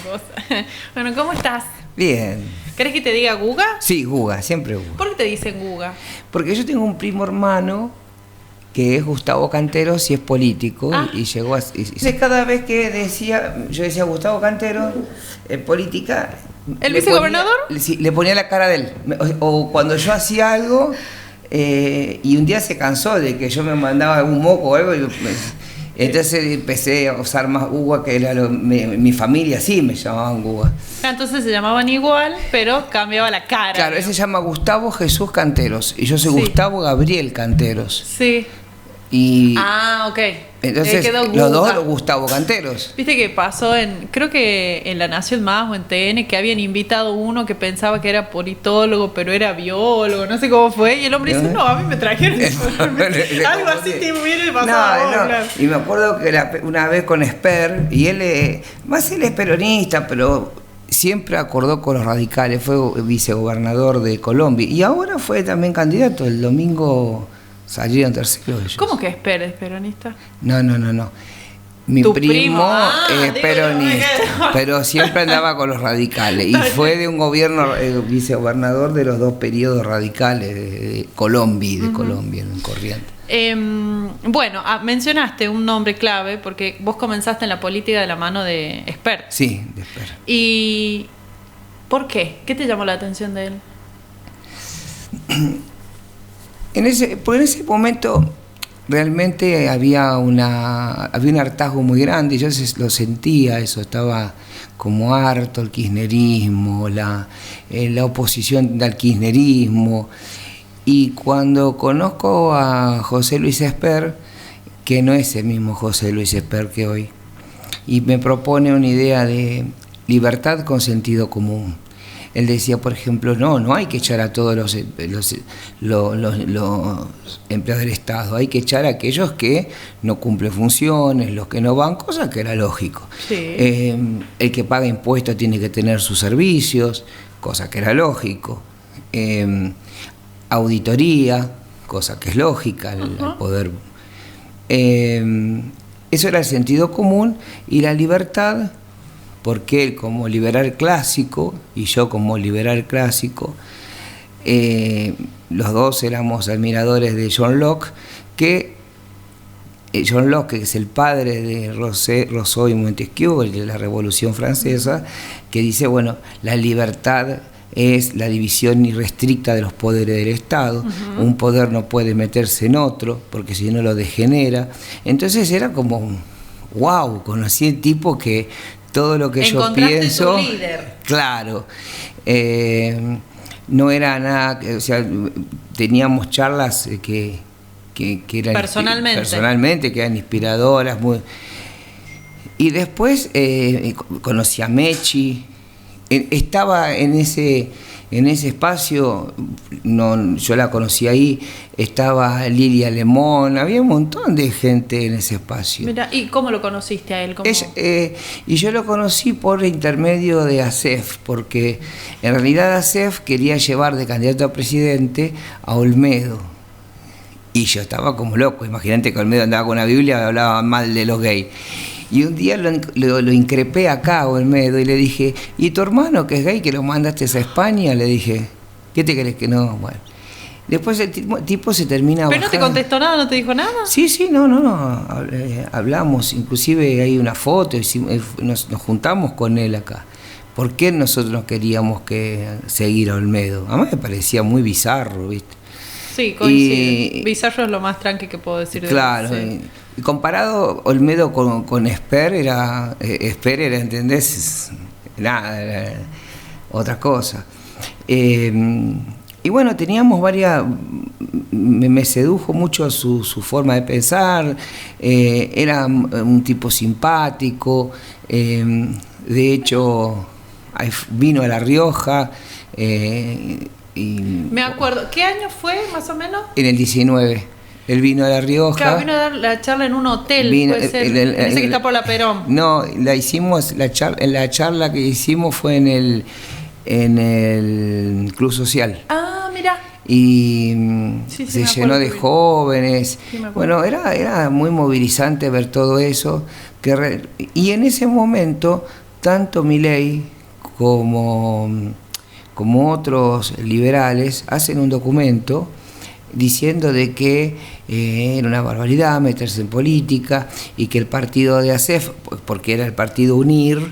cosa. Bueno, ¿cómo estás? Bien. ¿Querés que te diga Guga? Sí, Guga, siempre Guga. ¿Por qué te dicen Guga? Porque yo tengo un primo hermano que es Gustavo Canteros y es político. Y llegó a... cada vez que yo decía Gustavo Canteros, política... ¿El vicegobernador? Sí, le ponía la cara de él. O cuando yo hacía algo, y un día se cansó de que yo me mandaba un moco o algo, entonces empecé a usar más Guga, que era mi familia, sí me llamaban Guga. Entonces se llamaban igual, pero cambiaba la cara. Claro, él se llama Gustavo Jesús Canteros y yo soy Gustavo Gabriel Canteros. Sí. Y ok. Entonces los dos Gustavo Canteros. Viste que pasó creo que en La Nación Más o en TN, que habían invitado uno que pensaba que era politólogo, pero era biólogo, no sé cómo fue, y el hombre dice, no, a mí me trajeron algo así, te hubiera pasado. No. Y me acuerdo que una vez con Esper, y él es peronista, pero siempre acordó con los radicales, fue vicegobernador de Colombia, y ahora fue también candidato. El domingo salieron terceros ellos. ¿Cómo que Esper es peronista? No. Mi primo es peronista, pero siempre andaba con los radicales. Y fue de un gobierno, vicegobernador de los dos periodos radicales de Colombia, en Corrientes. Bueno, mencionaste un nombre clave, porque vos comenzaste en la política de la mano de Esper. Sí, de Esper. ¿Y por qué? ¿Qué te llamó la atención de él? Porque en ese momento realmente había un hartazgo muy grande, y yo lo sentía eso, estaba como harto el kirchnerismo, la oposición al kirchnerismo. Y cuando conozco a José Luis Esper, que no es el mismo José Luis Esper que hoy, y me propone una idea de libertad con sentido común. Él decía, por ejemplo, no hay que echar a todos los empleados del Estado, hay que echar a aquellos que no cumplen funciones, los que no van, cosa que era lógico. Sí. El que paga impuestos tiene que tener sus servicios, cosa que era lógico. Auditoría, cosa que es lógica, el poder. Eso era el sentido común, y la libertad, porque él como liberal clásico y yo como liberal clásico, los dos éramos admiradores de John Locke, que es el padre de Rousseau y Montesquieu, el de la Revolución Francesa, que dice, bueno, la libertad es la división irrestricta de los poderes del Estado. Un poder no puede meterse en otro, porque si no lo degenera. Entonces era como, wow, conocí el tipo que todo lo que yo pienso, tu líder. Claro, no era nada, o sea, teníamos charlas que eran personalmente, que eran inspiradoras, y después conocí a Mechi. Estaba en ese espacio, yo la conocí ahí, estaba Lilia Lemón, había un montón de gente en ese espacio. Mira, ¿y cómo lo conociste a él? Y yo lo conocí por intermedio de ASEF, porque en realidad ASEF quería llevar de candidato a presidente a Olmedo. Y yo estaba como loco, imagínate que Olmedo andaba con una Biblia y hablaba mal de los gays. Y un día lo increpé acá a Olmedo y le dije, ¿y tu hermano que es gay, que lo mandaste a España? Le dije, ¿qué te crees que no? Bueno, después el tipo se termina ¿Pero bajando. no te contestó nada, no te dijo nada? Sí, no, hablamos, inclusive hay una foto, nos juntamos con él acá. ¿Por qué nosotros no queríamos seguir a Olmedo? Además me parecía muy bizarro, ¿viste? Sí, coincido. Bizarro es lo más tranqui que puedo decir de claro, él. Sí. Y comparado Olmedo con Esper, Esper era, ¿entendés? Nada, era otra cosa. Y bueno, teníamos me sedujo mucho su forma de pensar, era un tipo simpático, de hecho vino a La Rioja. Me acuerdo, ¿qué año fue más o menos? En el 19. Él vino a La Rioja. Claro, vino a dar la charla en un hotel, puede ser. Dice que está por la Perón. No, la charla que hicimos fue en el Club Social. Ah, mira. Y se llenó de jóvenes. Sí, bueno, era muy movilizante ver todo eso. Y en ese momento tanto Milei como otros liberales hacen un documento diciendo de que era una barbaridad meterse en política y que el partido de ASEF, porque era el partido UNIR,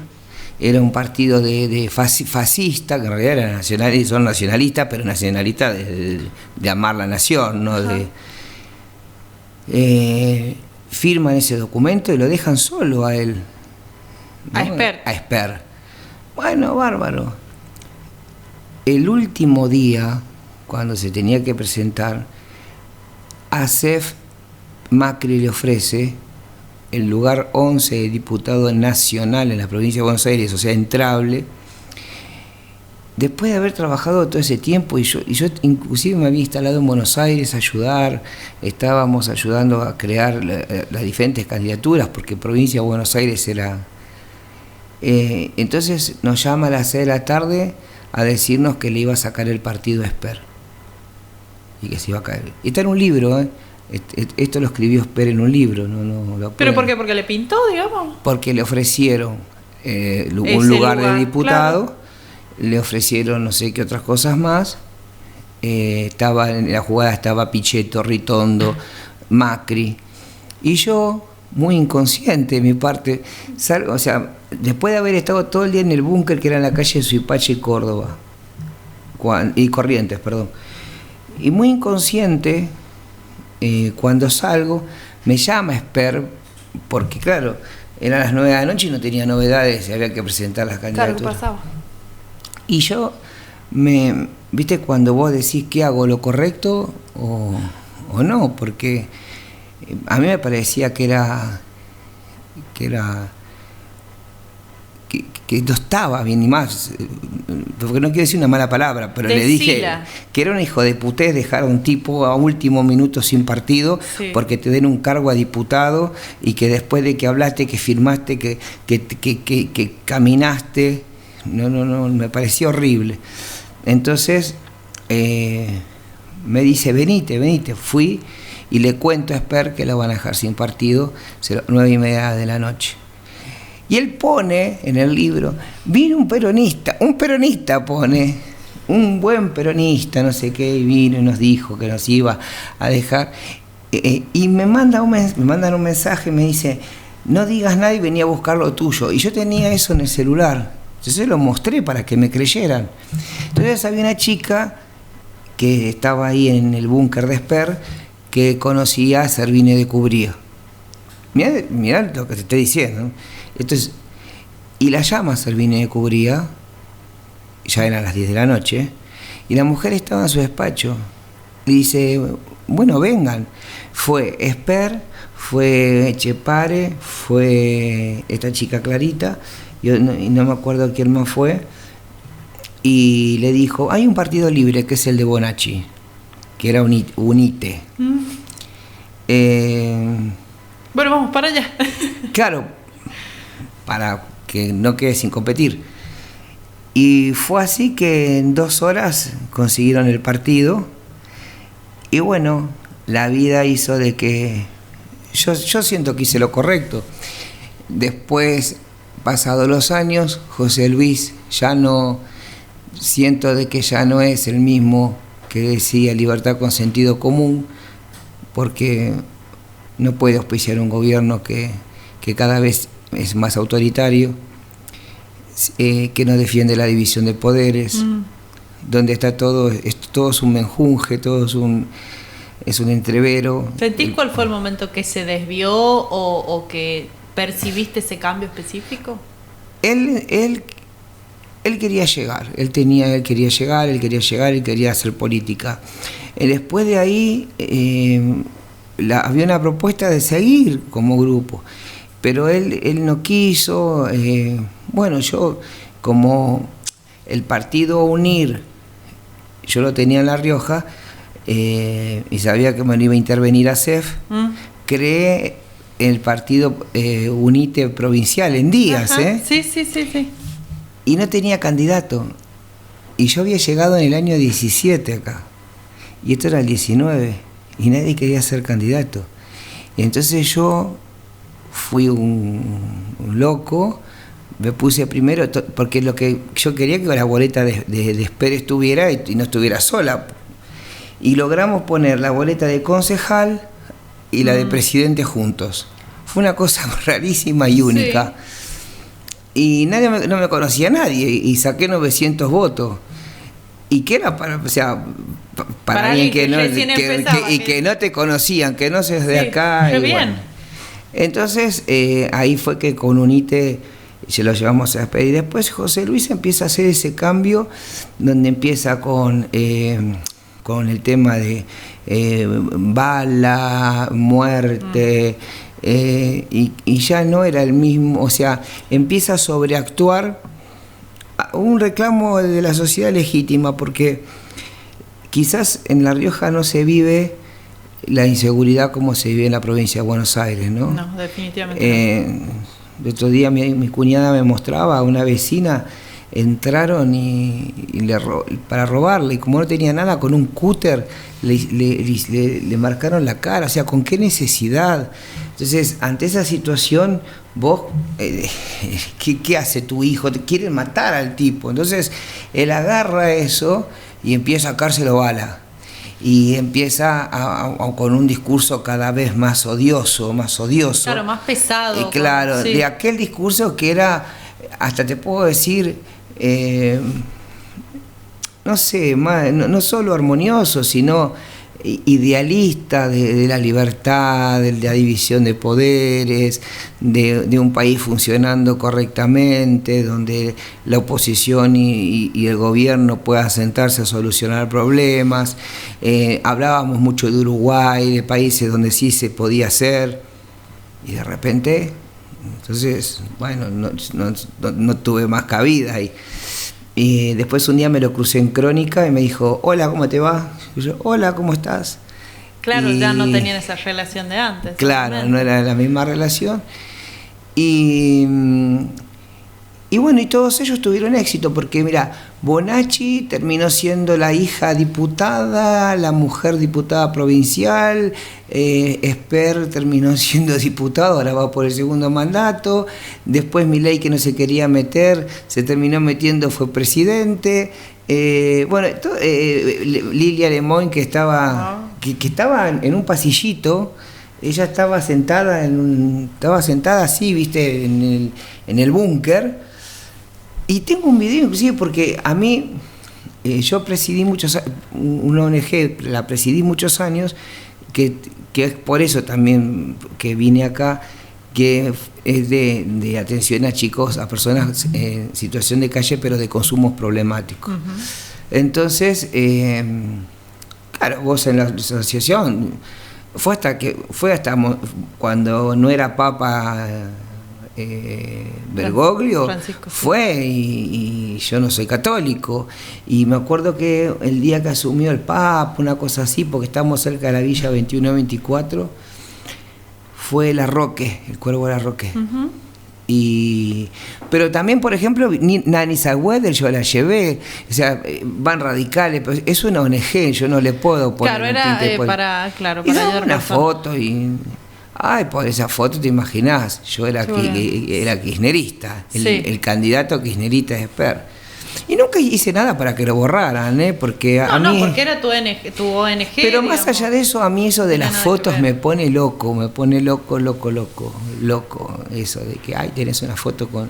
era un partido de fascista, que en realidad era son nacionalistas, pero nacionalistas de amar la nación, ¿no? Firman ese documento y lo dejan solo a él, ¿no? A Esper. Bueno, bárbaro. El último día, cuando se tenía que presentar, ASEF, Macri le ofrece el lugar 11 de diputado nacional en la provincia de Buenos Aires, o sea, entrable, después de haber trabajado todo ese tiempo, y yo inclusive me había instalado en Buenos Aires a ayudar, estábamos ayudando a crear las diferentes candidaturas, porque provincia de Buenos Aires era... entonces nos llama a las 6 de la tarde a decirnos que le iba a sacar el partido a Esper, y que se iba a caer. Y está en un libro, esto lo escribió Esper en un libro. ¿Pero por qué? ¿Porque le pintó, digamos? Porque le ofrecieron un lugar de diputado, claro. Le ofrecieron no sé qué otras cosas más. Estaba en la jugada, estaba Pichetto, Ritondo, Macri. Y yo, muy inconsciente de mi parte, o sea, después de haber estado todo el día en el búnker que era en la calle Suipacha y Córdoba, y Corrientes, perdón, y muy inconsciente, cuando salgo, me llama Esper, porque claro, eran las 9 de la noche y no tenía novedades, había que presentar las candidaturas. Claro, ¿qué pasaba? Y yo, ¿viste cuando vos decís que hago lo correcto o no? Porque a mí me parecía que no estaba bien, ni más, porque no quiero decir una mala palabra, pero le dije que era un hijo de putés dejar a un tipo a último minuto sin partido, sí, porque te den un cargo a diputado y que después de que hablaste, que firmaste, que caminaste, no, me pareció horrible. Entonces me dice, venite, fui y le cuento a Esper que lo van a dejar sin partido, 9:30 de la noche. Y él pone en el libro, vino un peronista pone, un buen peronista, no sé qué, y vino y nos dijo que nos iba a dejar. Y me mandan un mensaje, me dice, no digas nada y venía a buscar lo tuyo. Y yo tenía eso en el celular, entonces lo mostré para que me creyeran. Entonces había una chica que estaba ahí en el búnker de Esper, que conocía a Servine de Cubría. Mirá lo que te estoy diciendo. Entonces, y la llama Servine de Cubría, ya eran las 10 de la noche, y la mujer estaba en su despacho. Y dice, bueno, vengan. Fue Esper, fue Echepare, fue esta chica Clarita, y no me acuerdo quién más fue, y le dijo, hay un partido libre que es el de Bonacci, que era UNITE. Bueno, vamos para allá. Claro, para que no quede sin competir. Y fue así que en 2 horas consiguieron el partido. Y bueno, la vida hizo de que yo siento que hice lo correcto. Después, pasados los años, José Luis siento de que ya no es el mismo que decía libertad con sentido común, porque no puede auspiciar un gobierno que cada vez es más autoritario, que no defiende la división de poderes, donde está todo es un menjunje, todo es un entrevero. ¿Sentís cuál fue el momento que se desvió o que percibiste ese cambio específico? Él quería llegar, él quería hacer política. Después de ahí había una propuesta de seguir como grupo, pero él no quiso. Bueno, yo, como el partido UNIR, yo lo tenía en La Rioja, y sabía que me lo iba a intervenir ASEF, creé el partido UNITE provincial en Díaz. Sí. Y no tenía candidato. Y yo había llegado en el año 17 acá. Y esto era el 19. Y nadie quería ser candidato. Y entonces yo fui un loco, me puse primero, porque lo que yo quería que la boleta de Esper estuviera y no estuviera sola. Y logramos poner la boleta de concejal y la de presidente juntos. Fue una cosa rarísima y única. Sí. Y no me conocía nadie y saqué 900 votos. Y que era para alguien que no, que no te conocían, que no seas de acá. Qué bien. Bueno. Entonces ahí fue que con UNITE se lo llevamos a Esper. Y después José Luis empieza a hacer ese cambio donde empieza con el tema de bala, muerte, y ya no era el mismo, o sea, empieza a sobreactuar un reclamo de la sociedad legítima, porque quizás en La Rioja no se vive la inseguridad como se vive en la provincia de Buenos Aires, ¿no? No, definitivamente El otro día mi cuñada me mostraba a una vecina, entraron para robarle, y como no tenía nada, con un cúter le marcaron la cara. O sea, ¿con qué necesidad? Entonces, ante esa situación, vos, ¿qué hace tu hijo? Te quieren matar al tipo. Entonces, él agarra eso y empieza a sacárselo bala. Y empieza con un discurso cada vez más odioso. Claro, más pesado. Claro, sí. De aquel discurso que era, hasta te puedo decir, no sé, no solo armonioso, sino idealista de la libertad, de la división de poderes, de un país funcionando correctamente, donde la oposición y el gobierno puedan sentarse a solucionar problemas. Hablábamos mucho de Uruguay, de países donde sí se podía hacer, y de repente, entonces, bueno, no tuve más cabida ahí. Y después un día me lo crucé en Crónica y me dijo, hola, ¿cómo te va? Y yo, hola, ¿cómo estás? Claro, ya no tenían esa relación de antes. Claro, no era la misma relación. Y bueno, y todos ellos tuvieron éxito, porque mira, Bonacci terminó siendo la hija diputada, la mujer diputada provincial, Esper terminó siendo diputado, ahora va por el segundo mandato, después Milei, que no se quería meter, se terminó metiendo, fue presidente. Bueno, Lilia Lemoyne, que estaba en un pasillito, ella estaba sentada así, viste, en el búnker. Y tengo un video inclusive porque a mí, yo presidí una ONG, la presidí muchos años, que es por eso también que vine acá, que es de atención a chicos, a personas en situación de calle, pero de consumos problemáticos. Uh-huh. Entonces, claro, vos en la asociación, fue hasta cuando no era Papa Bergoglio, Francisco, sí. Fue, y yo no soy católico, y me acuerdo que el día que asumió el Papa, una cosa así, porque estamos cerca de la Villa 21-24, fue el Cuervo Larroque. Uh-huh. Pero también, por ejemplo, Nani Sagüeder yo la llevé, o sea, van radicales, pero es una ONG, yo no le puedo poner. Claro, era para ayudar una foto y... Ay, por esa foto te imaginás, yo era kirchnerista, el candidato kirchnerista de Esper. Y nunca hice nada para que lo borraran, porque a mí... No, porque era tu ONG. Pero digamos, más allá de eso, a mí eso de las fotos me pone loco, eso de que, ay, tenés una foto con...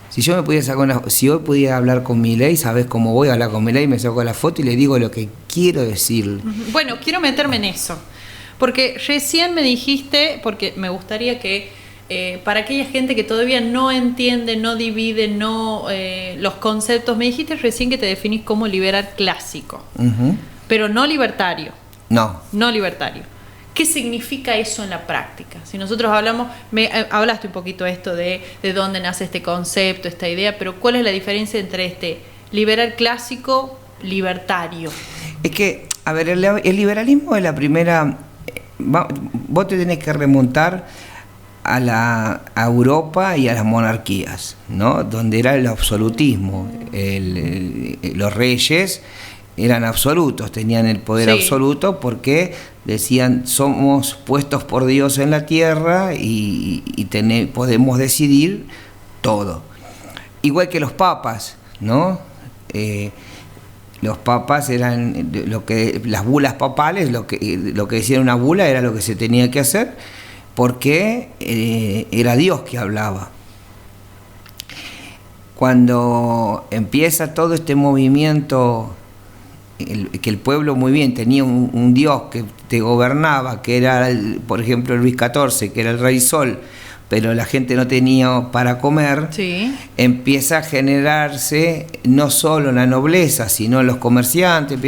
Si yo me pudiera sacar si hoy pudiera hablar con Milei, ¿sabés cómo voy a hablar con Milei? Me saco la foto y le digo lo que quiero decir. Bueno, quiero meterme en eso. Porque recién me dijiste, porque me gustaría que para aquella gente que todavía no entiende, no divide, los conceptos, me dijiste recién que te definís como liberal clásico, uh-huh. Pero no libertario. No libertario. ¿Qué significa eso en la práctica? Si nosotros hablaste un poquito esto de dónde nace este concepto, esta idea, pero ¿cuál es la diferencia entre este liberal clásico, libertario? Es que, a ver, el liberalismo es la primera... Vos te tenés que remontar a Europa y a las monarquías, ¿no? Donde era el absolutismo. Los reyes eran absolutos, tenían el poder absoluto, porque decían, somos puestos por Dios en la tierra y podemos decidir todo. igual que los papas, ¿no? Los papas eran las bulas papales, lo que decía una bula era lo que se tenía que hacer, porque era Dios que hablaba. Cuando empieza todo este movimiento, que el pueblo muy bien tenía un Dios que te gobernaba, que era, por ejemplo, Luis XIV, que era el Rey Sol, pero la gente no tenía para comer, sí, empieza a generarse no solo la nobleza, sino los comerciantes,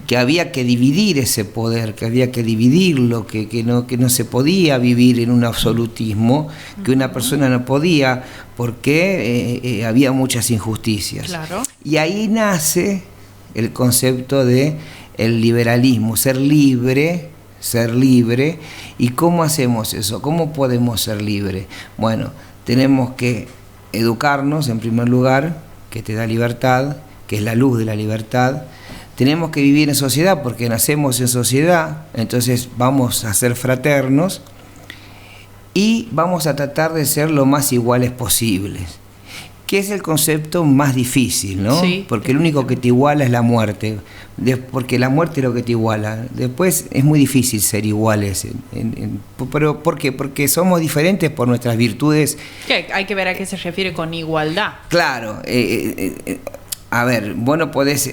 que había que dividir ese poder, que había que dividirlo, que no se podía vivir en un absolutismo, que una persona no podía, porque había muchas injusticias. Claro. Y ahí nace el concepto de el liberalismo, ser libre. ¿Y cómo hacemos eso? ¿Cómo podemos ser libres? Bueno, tenemos que educarnos en primer lugar, que te da libertad, que es la luz de la libertad. Tenemos que vivir en sociedad porque nacemos en sociedad, entonces vamos a ser fraternos y vamos a tratar de ser lo más iguales posibles, que es el concepto más difícil, ¿no? Sí, porque el único que te iguala es la muerte, porque la muerte es lo que te iguala. Después es muy difícil ser iguales. ¿Pero por qué? Porque somos diferentes por nuestras virtudes. Que hay que ver a qué se refiere con igualdad. Claro. A ver, vos no podés...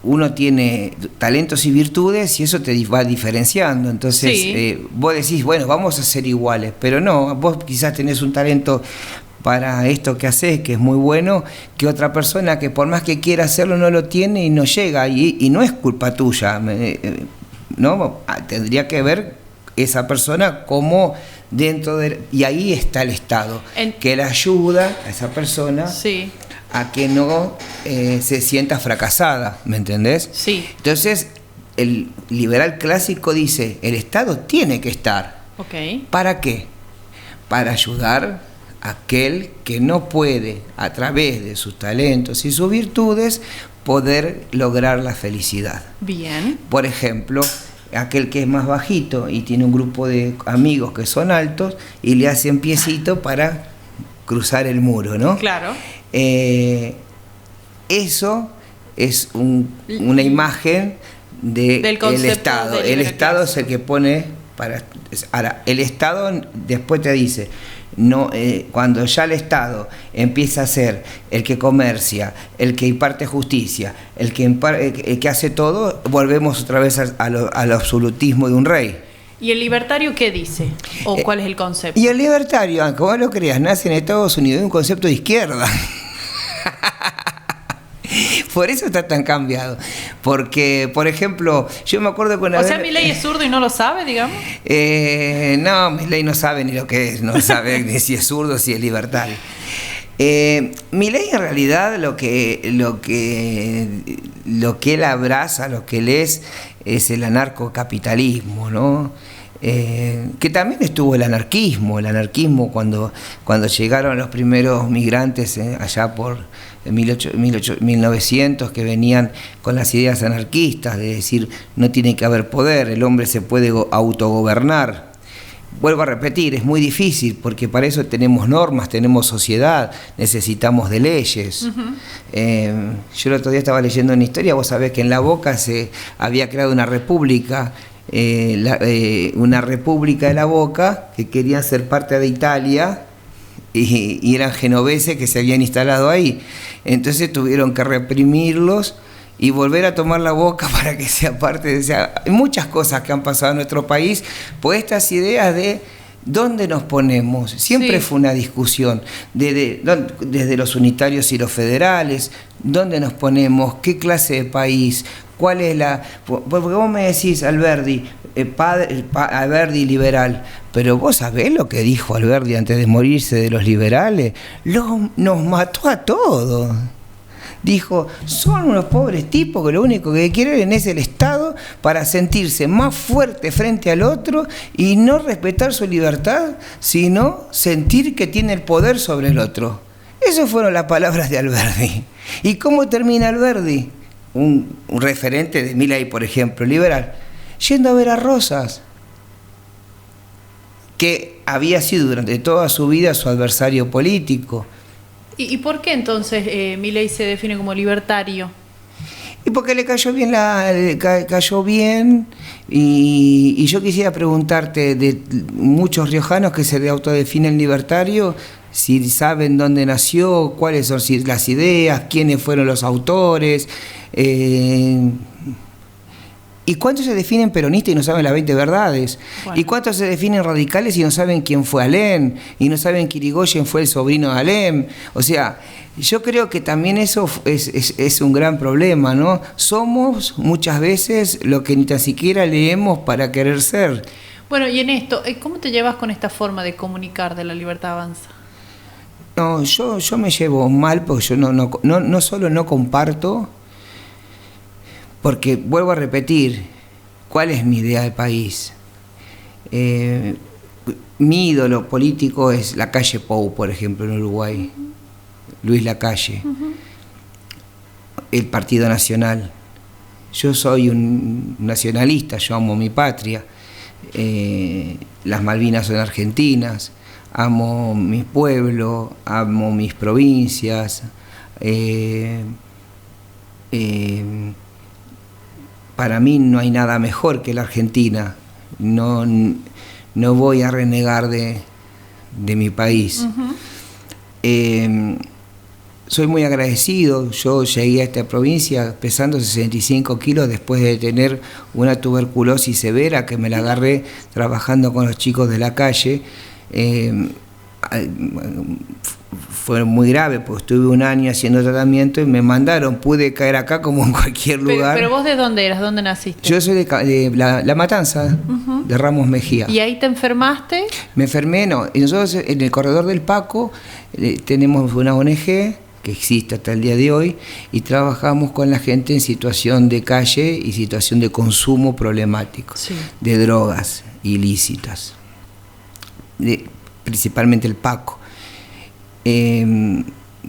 uno tiene talentos y virtudes y eso te va diferenciando. Entonces, sí, vos decís, bueno, vamos a ser iguales, pero no, vos quizás tenés un talento para esto que haces, que es muy bueno, que otra persona que por más que quiera hacerlo no lo tiene y no llega, y no es culpa tuya, ¿no? Tendría que ver esa persona como dentro de... Y ahí está el Estado, que le ayuda a esa persona, sí, a que no se sienta fracasada, ¿me entendés? Sí. Entonces, el liberal clásico dice, el Estado tiene que estar. Okay. ¿Para qué? Para ayudar aquel que no puede, a través de sus talentos y sus virtudes, poder lograr la felicidad. Bien. Por ejemplo, aquel que es más bajito y tiene un grupo de amigos que son altos y le hacen piecito para cruzar el muro, ¿no? Claro. Eso es una imagen del Estado. El Estado es el que pone para... Ahora, el Estado después te dice... No, cuando ya el Estado empieza a ser el que comercia, el que imparte justicia, el que hace todo, volvemos otra vez al absolutismo de un rey. ¿Y el libertario qué dice? ¿O cuál es el concepto? Y el libertario, aunque vos lo creas, nace en Estados Unidos, es un concepto de izquierda. Por eso está tan cambiado. Porque, por ejemplo, yo me acuerdo con... O sea, Milei es zurdo y no lo sabe, digamos. No, Milei no sabe ni lo que es, no sabe ni si es zurdo, si es libertario. Milei en realidad lo que él abraza, lo que él es el anarcocapitalismo, ¿no? Que también estuvo el anarquismo cuando llegaron los primeros migrantes allá por 1900, que venían con las ideas anarquistas, de decir, no tiene que haber poder, el hombre se puede autogobernar. Vuelvo a repetir, es muy difícil, porque para eso tenemos normas, tenemos sociedad, necesitamos de leyes. Uh-huh. Yo el otro día estaba leyendo una historia, vos sabés que en La Boca se había creado una república, una república de La Boca, que querían ser parte de Italia, y eran genoveses que se habían instalado ahí. Entonces tuvieron que reprimirlos y volver a tomar La Boca para que sea parte de... O sea, hay muchas cosas que han pasado en nuestro país por estas ideas de dónde nos ponemos. Siempre sí, fue una discusión desde los unitarios y los federales, dónde nos ponemos, qué clase de país, cuál es la... Porque vos me decís, Alberdi, Alberdi liberal, pero vos sabés lo que dijo Alberdi antes de morirse de los liberales. Nos mató a todos. Dijo, son unos pobres tipos que lo único que quieren es el Estado para sentirse más fuerte frente al otro y no respetar su libertad, sino sentir que tiene el poder sobre el otro. Esas fueron las palabras de Alberdi. ¿Y cómo termina Alberdi? Un referente de Milei, por ejemplo, liberal, yendo a ver a Rosas. que había sido durante toda su vida su adversario político. ¿Y por qué entonces Milei se define como libertario? Y porque le cayó bien, cayó bien y yo quisiera preguntarte de muchos riojanos que se autodefinen libertarios, si saben dónde nació, cuáles son las ideas, quiénes fueron los autores, y cuántos se definen peronistas y no saben las 20 verdades, bueno. Y cuántos se definen radicales y no saben quién fue Alem, y no saben que Irigoyen fue el sobrino de Alem. O sea, yo creo que también eso es un gran problema, ¿no? Somos muchas veces lo que ni tan siquiera leemos para querer ser. Bueno, y en esto, ¿cómo te llevas con esta forma de comunicar de La Libertad Avanza? No, yo me llevo mal porque yo no solo no comparto, porque vuelvo a repetir, ¿cuál es mi idea de país? Mi ídolo político es Lacalle Pou, por ejemplo, en Uruguay. Luis Lacalle. El Partido Nacional. Yo soy un nacionalista, yo amo mi patria. Las Malvinas son argentinas. Amo mi pueblo, amo mis provincias. Para mí no hay nada mejor que la Argentina. No voy a renegar de mi país. Soy muy agradecido. Yo llegué a esta provincia pesando 65 kilos después de tener una tuberculosis severa que me la agarré trabajando con los chicos de la calle. Fue muy grave, porque estuve un año haciendo tratamiento y me mandaron, pude caer acá como en cualquier lugar. ¿Pero vos de dónde eras? ¿Dónde naciste? Yo soy de La Matanza, de Ramos Mejía. ¿Y ahí te enfermaste? Me enfermé, no. Y nosotros en el corredor del Paco tenemos una ONG que existe hasta el día de hoy y trabajamos con la gente en situación de calle y situación de consumo problemático, sí, de drogas ilícitas, principalmente el Paco.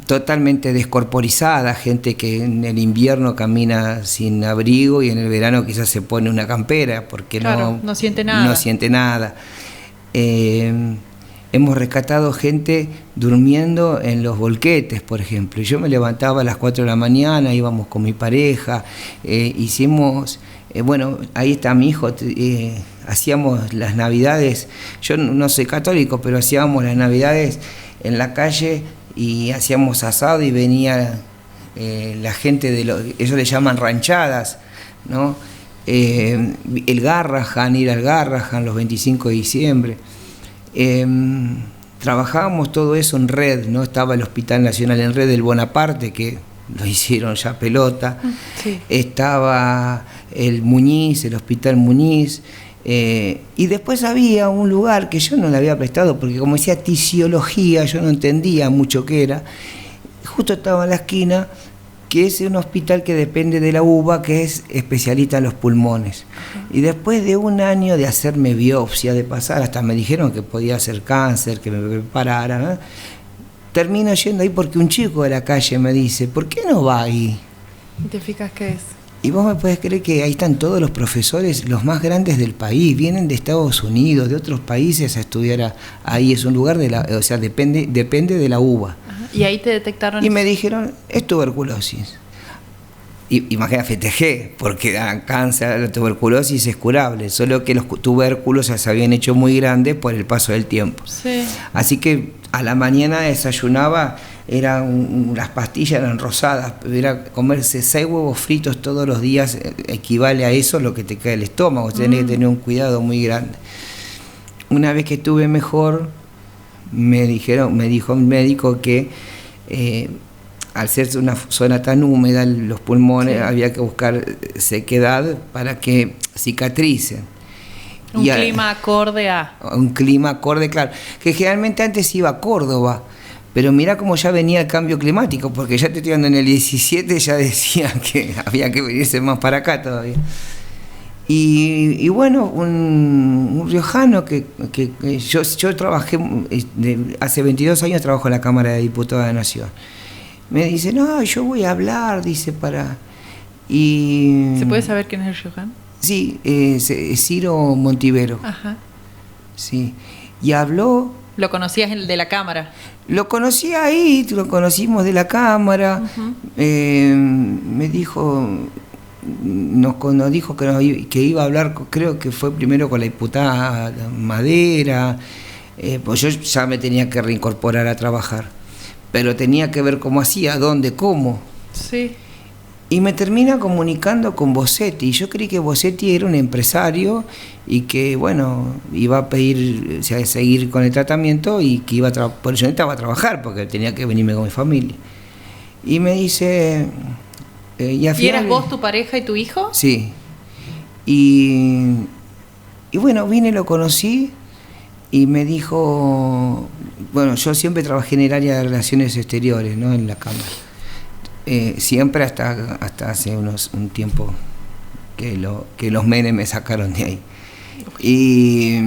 Totalmente descorporizada, gente que en el invierno camina sin abrigo y en el verano quizás se pone una campera porque claro, no siente nada. No siente nada. Hemos rescatado gente durmiendo en los volquetes, por ejemplo. Yo me levantaba a las 4 de la mañana, íbamos con mi pareja, hicimos... bueno, ahí está mi hijo, hacíamos las navidades, yo no soy católico, pero hacíamos las navidades en la calle y hacíamos asado y venía la gente ellos le llaman ranchadas, ¿no? El Garrahan, ir al Garrahan los 25 de diciembre. Trabajábamos todo eso en red, ¿no? Estaba el Hospital Nacional en Red del Bonaparte, que lo hicieron ya pelota. Sí. Estaba el Muñiz, el Hospital Muñiz. Y después había un lugar que yo no le había prestado, porque como decía tisiología, yo no entendía mucho qué era. Justo estaba en la esquina, que es un hospital que depende de la UBA, que es especialista en los pulmones. Y después de un año de hacerme biopsia, de pasar, hasta me dijeron que podía ser cáncer, que me preparara, ¿no? Termino yendo ahí porque un chico de la calle me dice, ¿por qué no va ahí? ¿Te fijas qué es? Y vos me podés creer que ahí están todos los profesores, los más grandes del país, vienen de Estados Unidos, de otros países a estudiar ahí. Es un lugar o sea, depende de la UBA. Ajá. ¿Y ahí te detectaron? Y me dijeron, es tuberculosis. Y imagínate, festejé, porque cáncer, la tuberculosis es curable, solo que los tubérculos ya se habían hecho muy grandes por el paso del tiempo. Sí. Así que a la mañana desayunaba, las pastillas eran rosadas, era comerse 6 huevos fritos todos los días, equivale a eso lo que te cae el estómago, tenés que tener un cuidado muy grande. Una vez que estuve mejor, me dijo un médico que al ser una zona tan húmeda, los pulmones, sí, había que buscar sequedad para que cicatricen. Un clima acorde a... Un clima acorde, claro. Que generalmente antes iba a Córdoba, pero mirá cómo ya venía el cambio climático, porque ya te estoy dando en el 17, ya decían que había que venirse más para acá todavía. Y bueno, un riojano que yo trabajé, hace 22 años trabajo en la Cámara de Diputados de la Nación. Me dice, no, yo voy a hablar, dice, ¿Se puede saber quién es el riojano? Sí, Ciro Montivero. Ajá. Sí. y habló. ¿Lo conocías de la cámara? Lo conocí ahí, lo conocimos de la cámara. Me dijo, nos dijo que iba a hablar, creo que fue primero con la diputada Madera, pues yo ya me tenía que reincorporar a trabajar, pero tenía que ver cómo hacía, dónde, cómo. Sí. Y me termina comunicando con Bossetti. Yo creí que Bossetti era un empresario y que, bueno, iba a pedir, o sea, seguir con el tratamiento y que iba a por eso necesitaba trabajar, porque tenía que venirme con mi familia. Y me dice... ¿Y eras vos, tu pareja y tu hijo? Sí. Y bueno, vine, lo conocí y me dijo... Bueno, yo siempre trabajé en el área de relaciones exteriores, ¿no? En la Cámara. Siempre hasta hace un tiempo que los Menem me sacaron de ahí. Y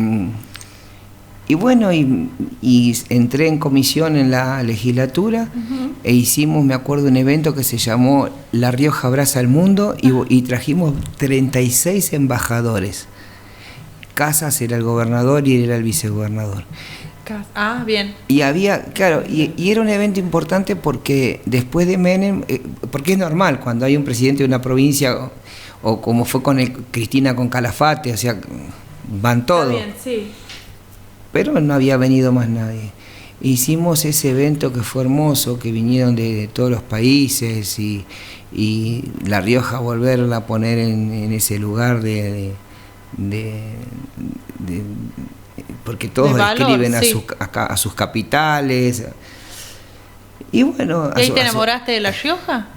bueno, y entré en comisión en la legislatura e hicimos, me acuerdo, un evento que se llamó La Rioja Abraza al Mundo y trajimos 36 embajadores. Casas era el gobernador y él era el vicegobernador. Ah, bien. Y había, claro, y era un evento importante porque después de Menem, porque es normal cuando hay un presidente de una provincia, o como fue con Cristina con Calafate, o sea, van todos. Está bien, sí. Pero no había venido más nadie. Hicimos ese evento que fue hermoso, que vinieron de todos los países y La Rioja volverla a poner en ese lugar porque todos escriben a sus capitales. Y bueno... ¿Y ahí te enamoraste de La Rioja?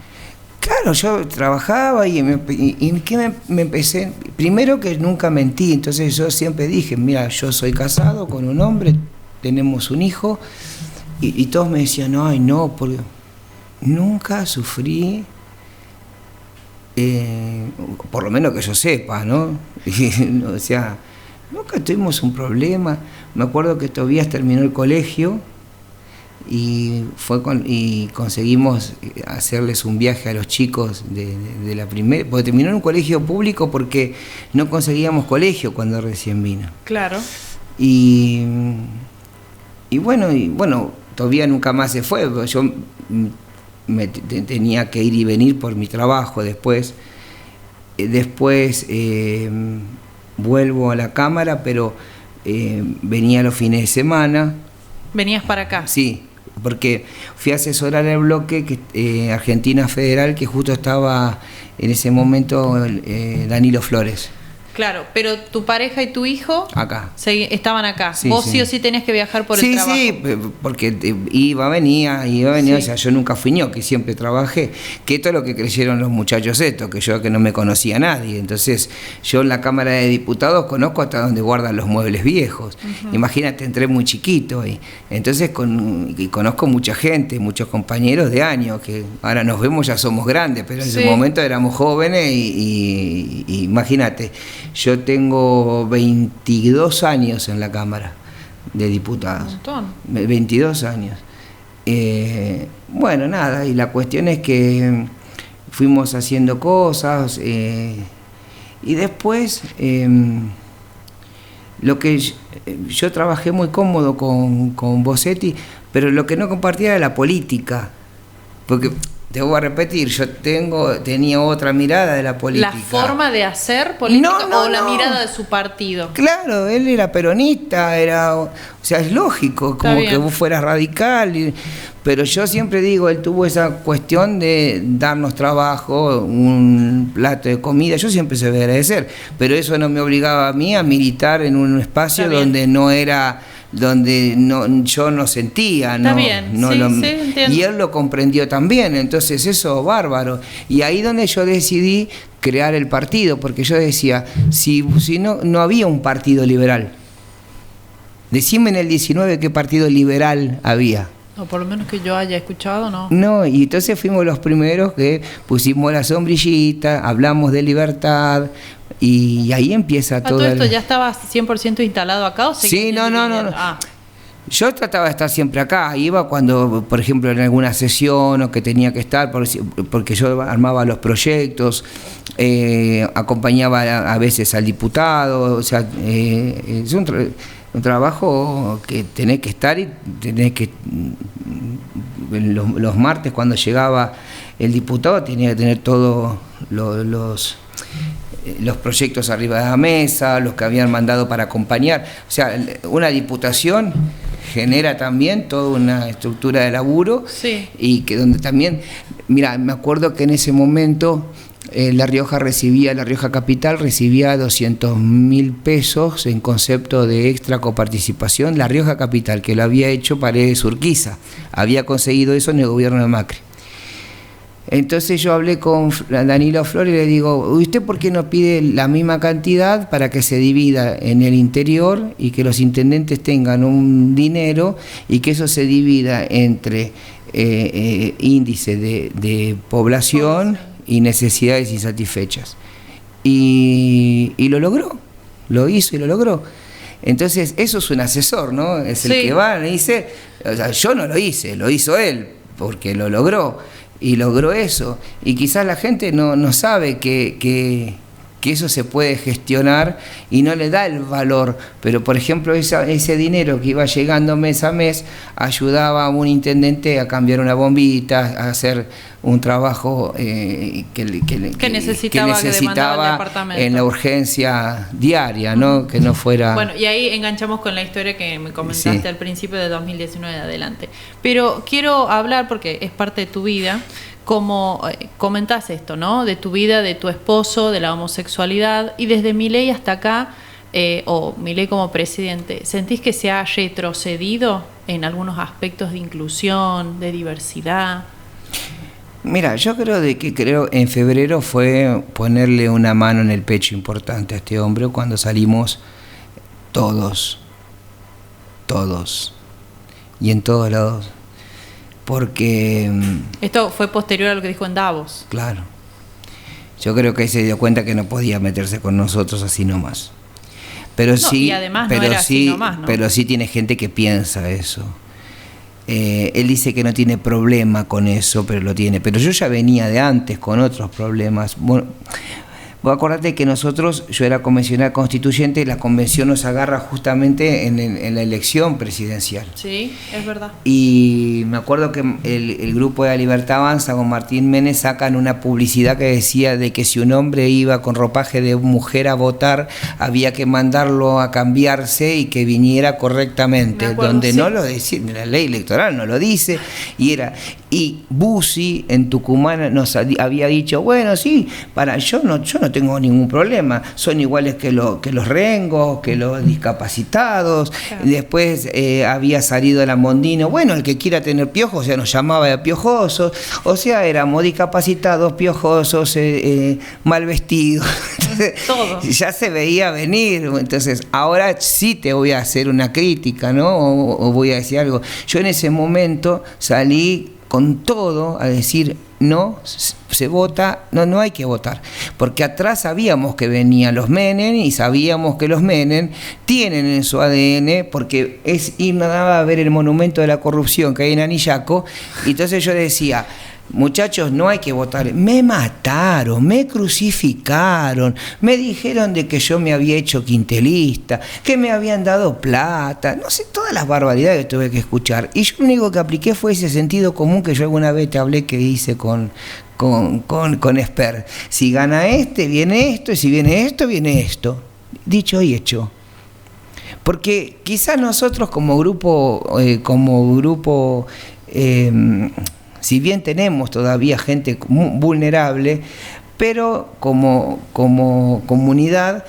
Claro, yo trabajaba y me empecé... Primero que nunca mentí, entonces yo siempre dije, mira, yo soy casado con un hombre, tenemos un hijo, y todos me decían, ay, no, porque nunca sufrí... por lo menos que yo sepa, ¿no? O sea, nunca tuvimos un problema. Me acuerdo que Tobías terminó el colegio y conseguimos hacerles un viaje a los chicos de la primera, porque terminó en un colegio público porque no conseguíamos colegio cuando recién vino. Claro. Y bueno, Tobías nunca más se fue, yo tenía que ir y venir por mi trabajo después. Vuelvo a la Cámara, pero venía los fines de semana. ¿Venías para acá? Sí, porque fui a asesorar el bloque Argentina Federal, que justo estaba en ese momento Danilo Flores. Claro, pero tu pareja y tu hijo acá estaban acá. Sí, Vos sí. Sí o sí tenés que viajar por el trabajo. Sí, porque venía, sí. O sea, yo nunca fui ñoqui, siempre trabajé. Que esto es lo que creyeron los muchachos que yo que no me conocía a nadie. Entonces, yo en la Cámara de Diputados conozco hasta donde guardan los muebles viejos. Imagínate, entré muy chiquito y entonces conozco mucha gente, muchos compañeros de años, que ahora nos vemos, ya somos grandes, pero en ese momento éramos jóvenes y imagínate. Yo tengo 22 años en la Cámara de Diputados. Un montón. 22 años. Bueno, nada, y la cuestión es que fuimos haciendo cosas y después lo que yo trabajé muy cómodo con Bossetti, pero lo que no compartía era la política, porque... Te voy a repetir, yo tenía otra mirada de la política. ¿La forma de hacer política o la mirada de su partido? Claro, él era peronista, o sea, es lógico, como que vos fueras radical, pero yo siempre digo, él tuvo esa cuestión de darnos trabajo, un plato de comida, yo siempre se voy a agradecer, pero eso no me obligaba a mí a militar en un espacio donde no era... donde yo no sentía, Está bien. Entiendo. Y él lo comprendió también, entonces eso bárbaro. Y ahí donde yo decidí crear el partido, porque yo decía, si no había un partido liberal. Decime en el 19 qué partido liberal había. O por lo menos que yo haya escuchado, ¿no? No, y entonces fuimos los primeros que pusimos la sombrillita, hablamos de libertad, y ahí empieza todo. ¿Todo esto ya estaba 100% instalado acá o Sí, no. Yo trataba de estar siempre acá, iba cuando, por ejemplo, en alguna sesión o que tenía que estar, porque yo armaba los proyectos, acompañaba a veces al diputado, o sea, un trabajo que tenés que estar y tenés que... Los martes cuando llegaba el diputado tenía que tener todos los proyectos arriba de la mesa, los que habían mandado para acompañar. O sea, una diputación genera también toda una estructura de laburo, sí. Y que donde también, mira, me acuerdo que en ese momento La Rioja Capital recibía 200.000 pesos en concepto de extra coparticipación. La Rioja Capital, que lo había hecho Paredes Urquiza, había conseguido eso en el gobierno de Macri. Entonces yo hablé con Danilo Flores y le digo, ¿usted por qué no pide la misma cantidad para que se divida en el interior y que los intendentes tengan un dinero y que eso se divida entre índice de población y necesidades insatisfechas? Y lo logró, lo hizo y lo logró. Entonces eso es un asesor, ¿no? Es el que va y dice, o sea, yo no lo hice, lo hizo él, porque lo logró. Y logró eso, y quizás la gente no sabe que eso se puede gestionar y no le da el valor, pero por ejemplo ese dinero que iba llegando mes a mes ayudaba a un intendente a cambiar una bombita, a hacer un trabajo que necesitaba en la urgencia diaria, ¿no? Que no fuera... Bueno, y ahí enganchamos con la historia que me comentaste al principio de 2019 de adelante. Pero quiero hablar, porque es parte de tu vida, como comentás esto, ¿no? De tu vida, de tu esposo, de la homosexualidad, y desde Milei hasta acá, o Milei como presidente, ¿sentís que se ha retrocedido en algunos aspectos de inclusión, de diversidad? Mira, yo creo en febrero fue ponerle una mano en el pecho importante a este hombre cuando salimos todos, y en todos lados. Porque... Esto fue posterior a lo que dijo en Davos. Claro. Yo creo que ahí se dio cuenta que no podía meterse con nosotros así nomás. Pero sí, y además no era así nomás, ¿no? Pero sí tiene gente que piensa eso. Él dice que no tiene problema con eso, pero lo tiene. Pero yo ya venía de antes con otros problemas. Bueno, vos acordate que yo era convencional constituyente y la convención nos agarra justamente en la elección presidencial. Sí, es verdad. Y me acuerdo que el grupo de la Libertad Avanza con Martín Menes sacan una publicidad que decía de que si un hombre iba con ropaje de mujer a votar, había que mandarlo a cambiarse y que viniera correctamente, acuerdo, donde sí. No lo decía, la ley electoral no lo dice, y Bussi en Tucumán nos había dicho, bueno, sí, yo no tengo ningún problema, son iguales que los rengos, que los discapacitados. Claro. Después había salido el Mondino, bueno, el que quiera tener piojos, o sea, nos llamaba de piojosos, o sea, éramos discapacitados, piojosos, mal vestidos. Todo. Ya se veía venir. Entonces, ahora sí te voy a hacer una crítica, ¿no? O voy a decir algo. Yo en ese momento salí con todo a decir, no se vota, no hay que votar, porque atrás sabíamos que venían los Menem y sabíamos que los Menem tienen en su ADN, porque es ir nada a ver el monumento de la corrupción que hay en Anillaco, y entonces yo decía, muchachos, no hay que votar. Me mataron, me crucificaron, me dijeron de que yo me había hecho quintelista, que me habían dado plata, no sé, todas las barbaridades que tuve que escuchar. Y yo lo único que apliqué fue ese sentido común que yo alguna vez te hablé, que hice con Esper. Si gana viene esto, y si viene esto, viene esto. Dicho y hecho. Porque quizás nosotros como grupo si bien tenemos todavía gente vulnerable, pero como comunidad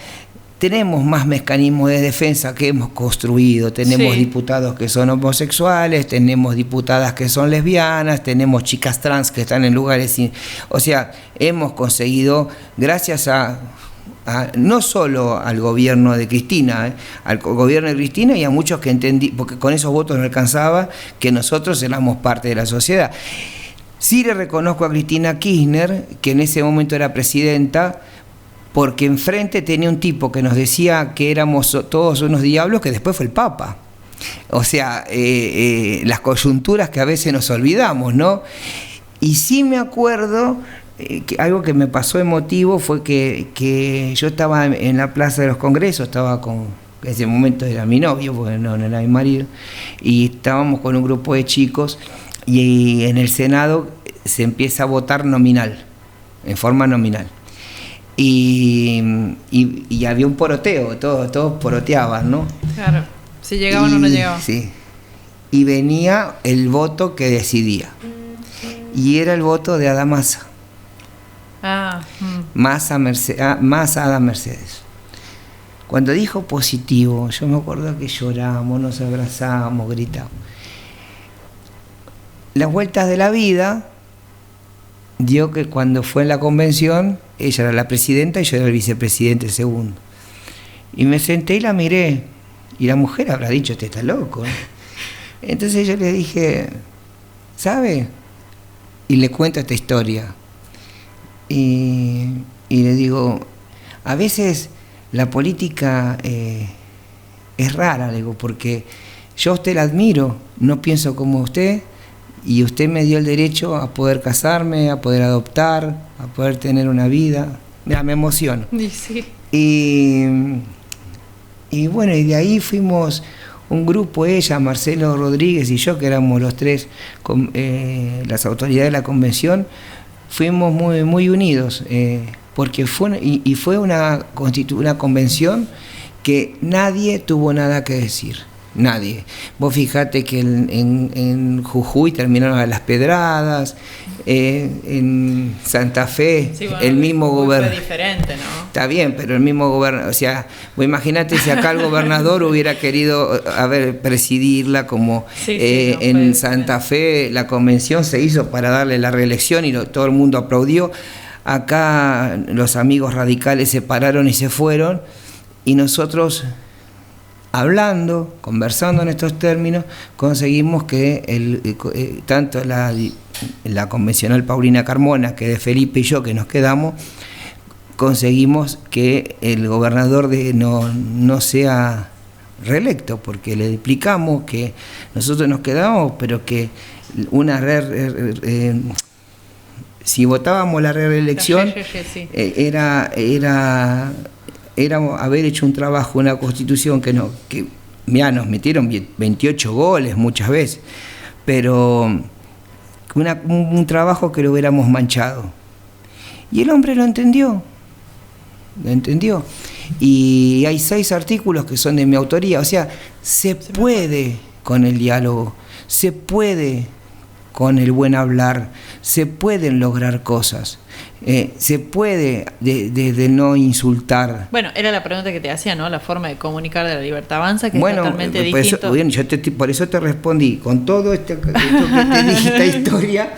tenemos más mecanismos de defensa que hemos construido. Tenemos diputados que son homosexuales, tenemos diputadas que son lesbianas, tenemos chicas trans que están en lugares... O sea, hemos conseguido, gracias a no solo al gobierno de Cristina, al gobierno de Cristina y a muchos que entendí, porque con esos votos no alcanzaba, que nosotros éramos parte de la sociedad. Sí le reconozco a Cristina Kirchner, que en ese momento era presidenta, porque enfrente tenía un tipo que nos decía que éramos todos unos diablos, que después fue el Papa. O sea, las coyunturas que a veces nos olvidamos, ¿no? Y sí me acuerdo... algo que me pasó emotivo fue que yo estaba en la Plaza de los Congresos, estaba con en ese momento era mi novio, porque no era mi marido, y estábamos con un grupo de chicos, y en el Senado se empieza a votar nominal, en forma nominal. Y había un poroteo, todos poroteaban, ¿no? Claro, si llegaban o no llegaban. Sí. Y venía el voto que decidía. Y era el voto de Ada Massa. Massa Ada Mercedes. Cuando dijo positivo, yo me acuerdo que lloramos, nos abrazamos, gritamos. Las vueltas de la vida dio que cuando fue en la convención, ella era la presidenta y yo era el vicepresidente segundo. Y me senté y la miré. Y la mujer habrá dicho, este está loco, ¿eh? Entonces yo le dije, ¿sabe? Y le cuento esta historia. Y le digo, a veces la política es rara, le digo, porque yo a usted la admiro, no pienso como usted, y usted me dio el derecho a poder casarme, a poder adoptar, a poder tener una vida. Mira, me emociono. Sí. Y bueno, y de ahí fuimos un grupo, ella, Marcelo Rodríguez y yo, que éramos los tres, las autoridades de la convención, fuimos muy, muy unidos, porque fue una convención que nadie tuvo nada que decir. Nadie. Vos fijate que en Jujuy terminaron a las pedradas, en Santa Fe, sí, bueno, el mismo gobernador. Fue diferente, ¿no? Está bien, pero el mismo gobernador, o sea, vos imaginate si acá el gobernador hubiera querido presidirla como en Santa Fe la convención se hizo para darle la reelección y todo el mundo aplaudió. Acá los amigos radicales se pararon y se fueron, y nosotros, hablando, conversando en estos términos, conseguimos que tanto la convencional Paulina Carmona, que de Felipe y yo, que nos quedamos, conseguimos que el gobernador no sea reelecto, porque le explicamos que nosotros nos quedamos, pero que si votábamos la reelección era haber hecho un trabajo, una constitución que nos metieron 28 goles muchas veces, pero un trabajo que lo hubiéramos manchado. Y el hombre lo entendió. Y hay 6 artículos que son de mi autoría, o sea, se puede con el diálogo, se puede con el buen hablar, se pueden lograr cosas. Se puede de no insultar. Bueno, era la pregunta que te hacía, ¿no? La forma de comunicar de la Libertad Avanza, que es totalmente distinto. Por eso te respondí, con todo esto que te dije, esta historia,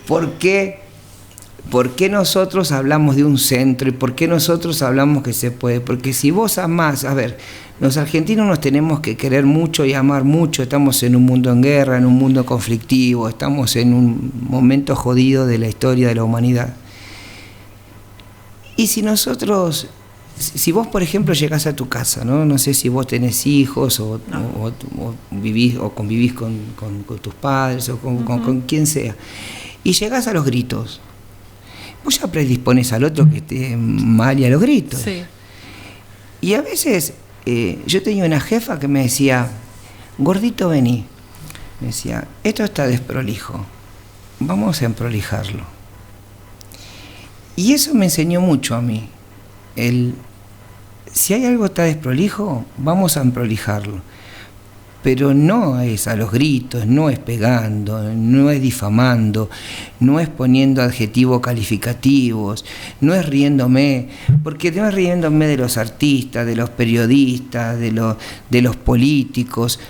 ¿por qué nosotros hablamos de un centro y por qué nosotros hablamos que se puede? Porque si vos amás, a ver, los argentinos nos tenemos que querer mucho y amar mucho, estamos en un mundo en guerra, en un mundo conflictivo, estamos en un momento jodido de la historia de la humanidad. Y si vos, por ejemplo, llegás a tu casa, no sé si vos tenés hijos o vivís o convivís con tus padres o con quien sea, y llegás a los gritos, vos ya predispones al otro que esté mal y a los gritos. Sí. Y a veces yo tenía una jefa que me decía, gordito, vení. Me decía, esto está desprolijo, vamos a emprolijarlo. Y eso me enseñó mucho a mí. Si hay algo que está desprolijo, vamos a emprolijarlo. Pero no es a los gritos, no es pegando, no es difamando, no es poniendo adjetivos calificativos, no es riéndome, porque no es riéndome de los artistas, de los periodistas, de los políticos.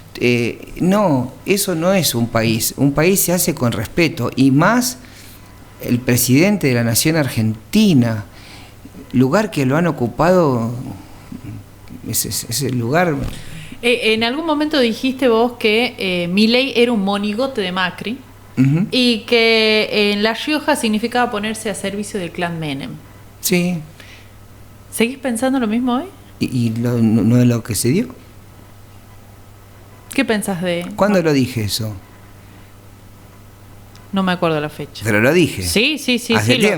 No, eso no es un país. Un país se hace con respeto, y más el presidente de la nación argentina, lugar que lo han ocupado, es el lugar. En algún momento dijiste vos que Milei era un monigote de Macri, uh-huh, y que en La Rioja significaba ponerse a servicio del clan Menem. Sí. ¿Seguís pensando lo mismo hoy? ¿Y no es lo que se dio? ¿Qué pensás de...? ¿Cuándo lo dije eso? No me acuerdo la fecha. ¿Pero lo dije? Sí,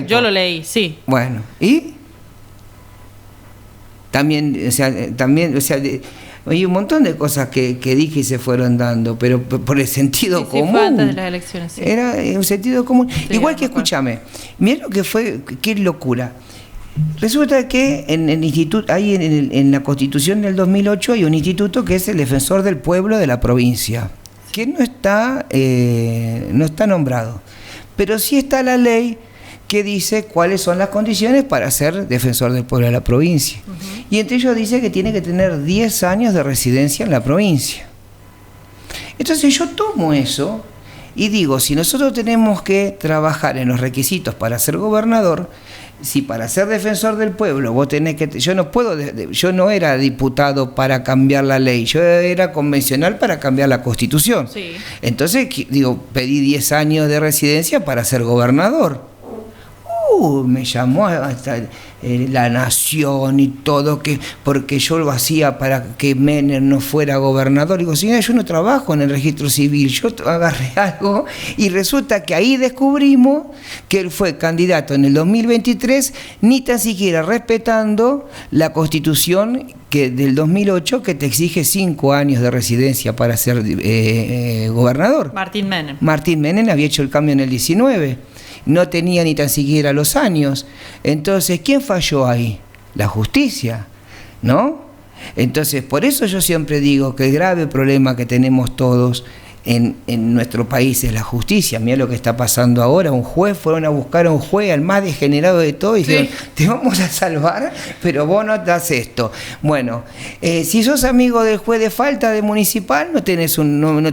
yo lo leí, sí. Bueno, ¿y? También, hay un montón de cosas que dije y se fueron dando, pero por el sentido común. Fue antes de las elecciones, sí. Era un sentido común. Sí, igual que, escúchame, mira lo que fue, qué locura. Resulta que en el instituto, ahí en la Constitución del 2008 hay un instituto que es el Defensor del Pueblo de la provincia, que no está nombrado, pero sí está la ley que dice cuáles son las condiciones para ser defensor del pueblo de la provincia. Uh-huh. Y entre ellos dice que tiene que tener 10 años de residencia en la provincia. Entonces yo tomo eso y digo, si nosotros tenemos que trabajar en los requisitos para ser gobernador, si para ser defensor del pueblo vos tenés que... Yo no era diputado para cambiar la ley, yo era convencional para cambiar la Constitución. Sí. Entonces, digo, pedí 10 años de residencia para ser gobernador. Me llamó hasta La Nación y todo, porque yo lo hacía para que Menem no fuera gobernador. Digo, señora, yo no trabajo en el registro civil, yo agarré algo y resulta que ahí descubrimos que él fue candidato en el 2023, ni tan siquiera respetando la Constitución del 2008 que te exige 5 años de residencia para ser gobernador. Martín Menem había hecho el cambio en el 19. No tenía ni tan siquiera los años. Entonces, ¿quién falló ahí? La justicia, ¿no? Entonces, por eso yo siempre digo que el grave problema que tenemos todos en nuestro país es la justicia. Mira lo que está pasando ahora. Fueron a buscar a un juez, al más degenerado de todo, y dijeron, sí, te vamos a salvar, pero vos no das esto. Bueno, si sos amigo del juez de falta de municipal, no tenés una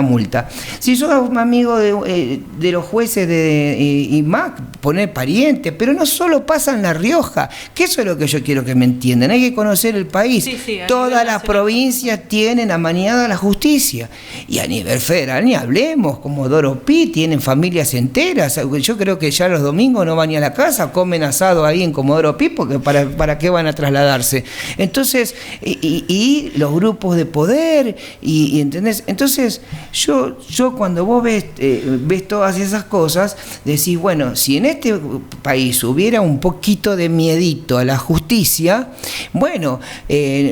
multa. Si sos amigo de los jueces de IMAC, poner pariente, pero no solo pasa en La Rioja, que eso es lo que yo quiero que me entiendan. Hay que conocer el país. Sí, todas las provincias tienen amañada la justicia, y a nivel federal ni hablemos. Comodoro Pi tienen familias enteras. Yo creo que ya los domingos no van ni a la casa, comen asado ahí en Comodoro Pi, porque para qué van a trasladarse. Entonces, y los grupos de poder, y ¿entendés? Entonces yo cuando vos ves todas esas cosas, decís, bueno, si en este país hubiera un poquito de miedito a la justicia, bueno,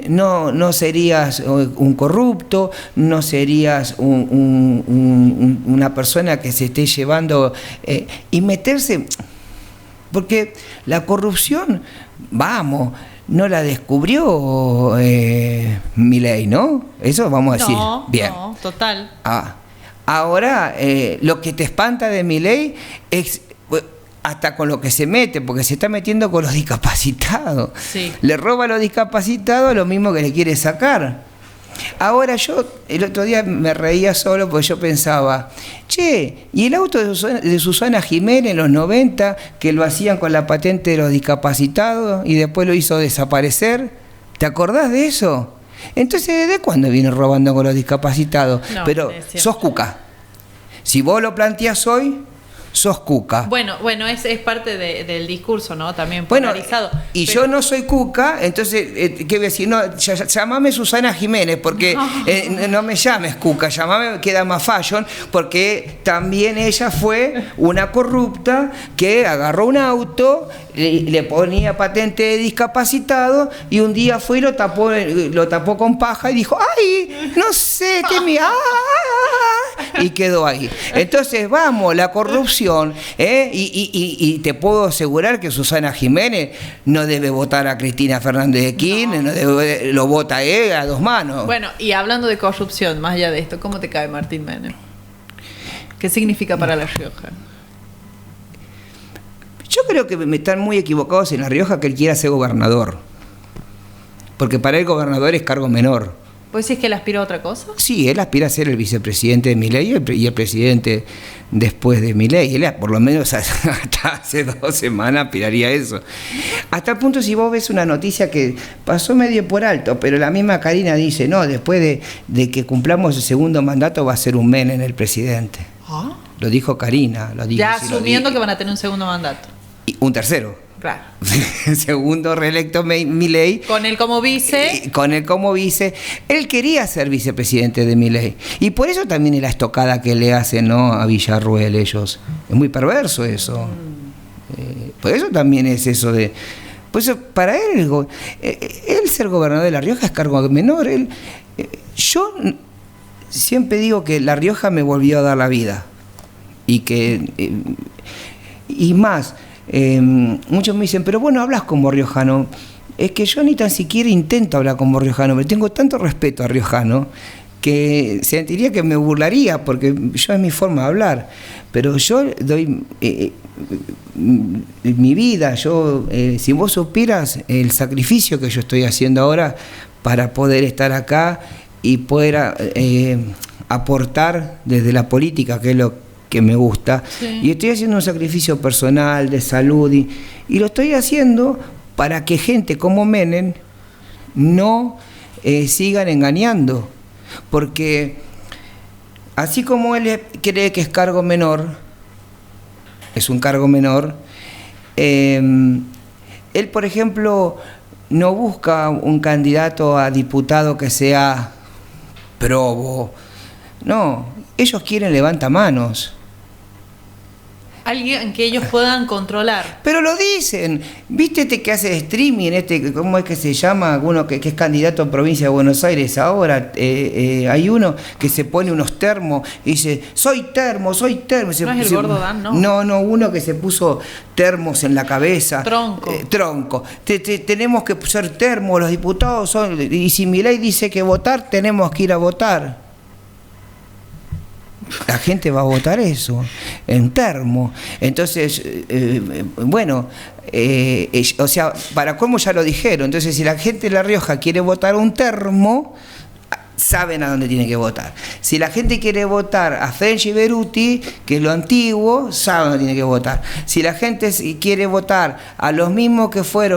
no serías un corrupto, no serías una persona que se esté llevando y meterse, porque la corrupción, no la descubrió Milei, ¿no? Eso vamos a decir. Bien. No, total. Ahora, lo que te espanta de Milei es hasta con lo que se mete, porque se está metiendo con los discapacitados. Sí. Le roba a los discapacitados lo mismo que le quiere sacar. Ahora yo el otro día me reía solo porque yo pensaba, ¿y el auto de Susana Jiménez en los 90, que lo hacían con la patente de los discapacitados y después lo hizo desaparecer? ¿Te acordás de eso? Entonces, ¿desde cuándo viene robando con los discapacitados? No, pero sos cuca. Si vos lo planteás hoy, sos cuca. Bueno, es parte del discurso, ¿no? También polarizado. Y yo no soy cuca, entonces, ¿qué voy a decir? No, llamame Susana Jiménez, porque no me llames cuca, llamame, queda más fashion, porque también ella fue una corrupta que agarró un auto, le ponía patente de discapacitado, y un día fue y lo tapó con paja y dijo, ¡ay! No sé, y quedó ahí. Entonces, vamos, la corrupción. Y te puedo asegurar que Susana Jiménez no debe votar a Cristina Fernández de Kirchner, lo vota a 2 manos. Bueno, y hablando de corrupción, más allá de esto, ¿cómo te cae Martín Menem? ¿Qué significa para La Rioja? Yo creo que me están muy equivocados en La Rioja que él quiera ser gobernador, porque para él gobernador es cargo menor. ¿Pues si es que él aspira a otra cosa? Sí, él aspira a ser el vicepresidente de Milei y el presidente después de Milei. Él, por lo menos hasta hace 2 semanas, aspiraría a eso. Hasta el punto, si vos ves una noticia que pasó medio por alto, pero la misma Karina dice, no, después de que cumplamos el segundo mandato va a ser un Menem el presidente. ¿Ah? Lo dijo Karina. Ya asumiendo que van a tener un segundo mandato. Y un tercero. Claro. Segundo reelecto Milei. Con él como vice. Él quería ser vicepresidente de Milei. Y por eso también es la estocada que le hacen, ¿no?, a Villarruel ellos. Es muy perverso eso. Por eso también es eso de... Por eso, para él, él ser gobernador de La Rioja es cargo menor. Yo siempre digo que La Rioja me volvió a dar la vida. Y que... y más, muchos me dicen, pero bueno, hablas como riojano. Es que yo ni tan siquiera intento hablar como riojano, pero tengo tanto respeto a riojano que sentiría que me burlaría, porque yo es mi forma de hablar. Pero yo doy mi vida, si vos supieras el sacrificio que yo estoy haciendo ahora para poder estar acá y poder aportar desde la política, que es lo que me gusta, sí. Y estoy haciendo un sacrificio personal, de salud, y lo estoy haciendo para que gente como Menem no sigan engañando, porque así como él cree que es cargo menor, es un cargo menor, él, por ejemplo, no busca un candidato a diputado que sea probo, no, ellos quieren levantamanos. Alguien que ellos puedan controlar. Pero lo dicen. ¿Viste este que hace streaming? ¿Cómo es que se llama? Uno que es candidato a provincia de Buenos Aires ahora. Hay uno que se pone unos termos y dice, soy termo. ¿No es el Gordo Dan, no? No, uno que se puso termos en la cabeza. Tronco. Tenemos que ser termos, los diputados son... Y si Milei dice que votar, tenemos que ir a votar. La gente va a votar eso, en termo. Entonces, o sea, para cómo ya lo dijeron. Entonces, si la gente de La Rioja quiere votar un termo, saben a dónde tiene que votar. Si la gente quiere votar a French y Beruti, que es lo antiguo, saben a dónde tiene que votar. Si la gente quiere votar a los mismos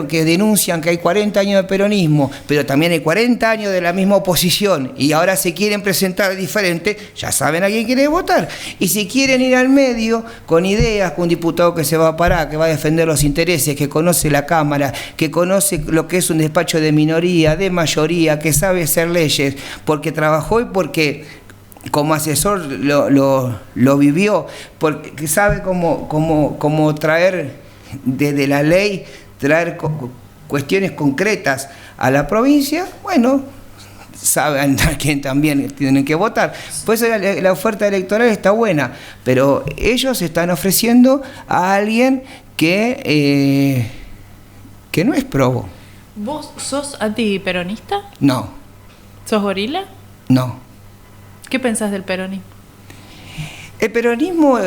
que denuncian que hay 40 años de peronismo, pero también hay 40 años de la misma oposición y ahora se quieren presentar diferente, ya saben a quién quiere votar. Y si quieren ir al medio con ideas, con un diputado que se va a parar, que va a defender los intereses, que conoce la Cámara, que conoce lo que es un despacho de minoría, de mayoría, que sabe hacer leyes, porque trabajó y porque como asesor lo vivió, porque sabe cómo traer desde la ley, traer cuestiones concretas a la provincia, bueno, saben a quién también tienen que votar. Por eso la oferta electoral está buena, pero ellos están ofreciendo a alguien que no es probo. ¿Vos sos antiperonista? No. ¿Sos gorila? No. ¿Qué pensás del peronismo? El peronismo,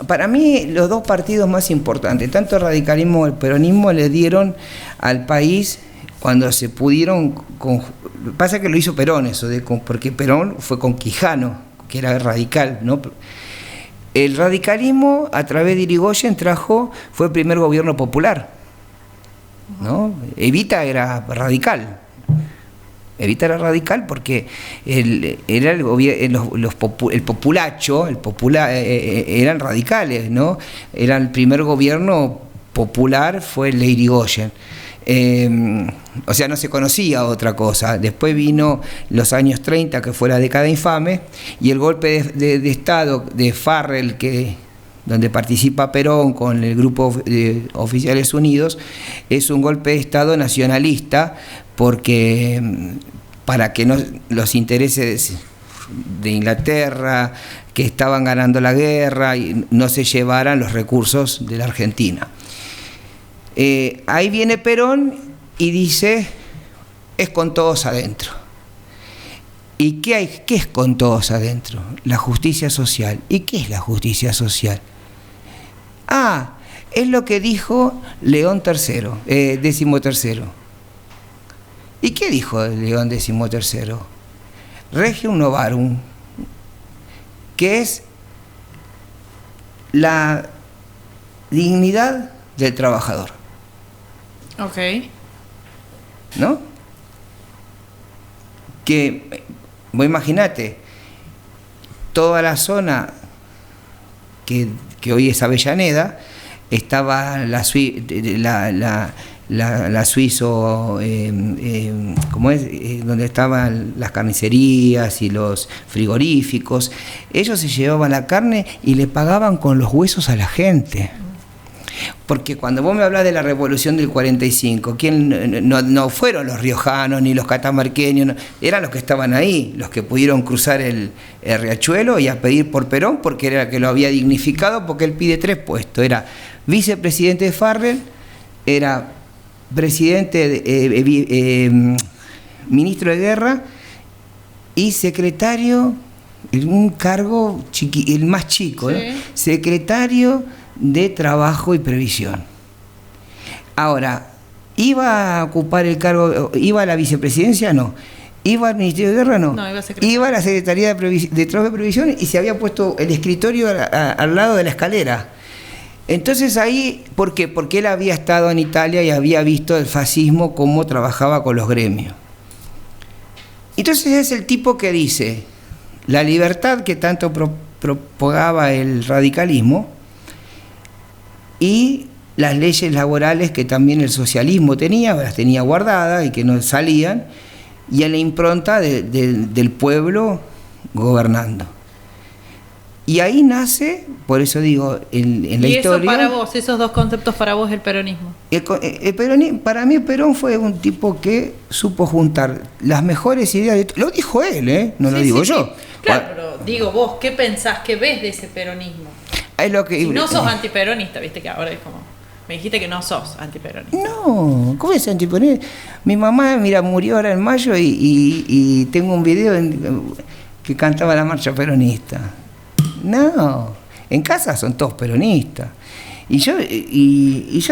para mí, los dos partidos más importantes, tanto el radicalismo como el peronismo, le dieron al país cuando se pudieron... Pasa que lo hizo Perón eso, porque Perón fue con Quijano, que era radical, ¿no? El radicalismo, a través de Irigoyen, fue el primer gobierno popular, ¿no? Evita era radical. Evita era radical porque era el populacho, eran radicales, ¿no? Era el primer gobierno popular, fue el de Irigoyen. O sea, no se conocía otra cosa. Después vino los años 30, que fue la década infame, y el golpe de Estado de Farrell, donde participa Perón con el grupo de Oficiales Unidos, es un golpe de Estado nacionalista, porque para que los intereses de Inglaterra, que estaban ganando la guerra, y no se llevaran los recursos de la Argentina. Ahí viene Perón y dice, es con todos adentro. ¿Y qué es con todos adentro? La justicia social. ¿Y qué es la justicia social? Es lo que dijo León XIII. ¿Y qué dijo León XIII? Regium novarum, que es la dignidad del trabajador. Ok. ¿No? Que, vos imaginate, toda la zona que hoy es Avellaneda, estaba la Suizo, ¿cómo es? Donde estaban las carnicerías y los frigoríficos. Ellos se llevaban la carne y le pagaban con los huesos a la gente. Porque cuando vos me hablas de la revolución del 45, ¿quién no fueron los riojanos ni los catamarqueños? No, eran los que estaban ahí, los que pudieron cruzar el riachuelo y a pedir por Perón, porque era el que lo había dignificado, porque él pide 3 puestos. Era vicepresidente de Farrell, era presidente, ministro de guerra y secretario, un cargo el más chico, sí. Secretario de Trabajo y Previsión. Ahora, ¿iba a ocupar el cargo, iba a la vicepresidencia? No. ¿Iba al Ministerio de Guerra? No. Iba a la Secretaría de Trabajo y Previsión y se había puesto el escritorio al lado de la escalera. Entonces ahí, ¿por qué? Porque él había estado en Italia y había visto el fascismo, cómo trabajaba con los gremios. Entonces es el tipo que dice, la libertad que tanto propagaba el radicalismo y las leyes laborales que también el socialismo tenía, las tenía guardadas y que no salían, y en la impronta del pueblo gobernando. Y ahí nace, por eso digo, en la historia... ¿Y eso para vos, esos 2 conceptos para vos, el peronismo? El peronismo, para mí Perón fue un tipo que supo juntar las mejores ideas, lo dijo él, no lo digo yo. Sí. Claro, pero digo vos, ¿qué pensás, qué ves de ese peronismo? Es lo que, si no sos antiperonista, viste que ahora es como... Me dijiste que no sos antiperonista. No, ¿cómo es antiperonista? Mi mamá, mira, murió ahora en mayo y tengo un video que cantaba la marcha peronista. No, en casa son todos peronistas. Y yo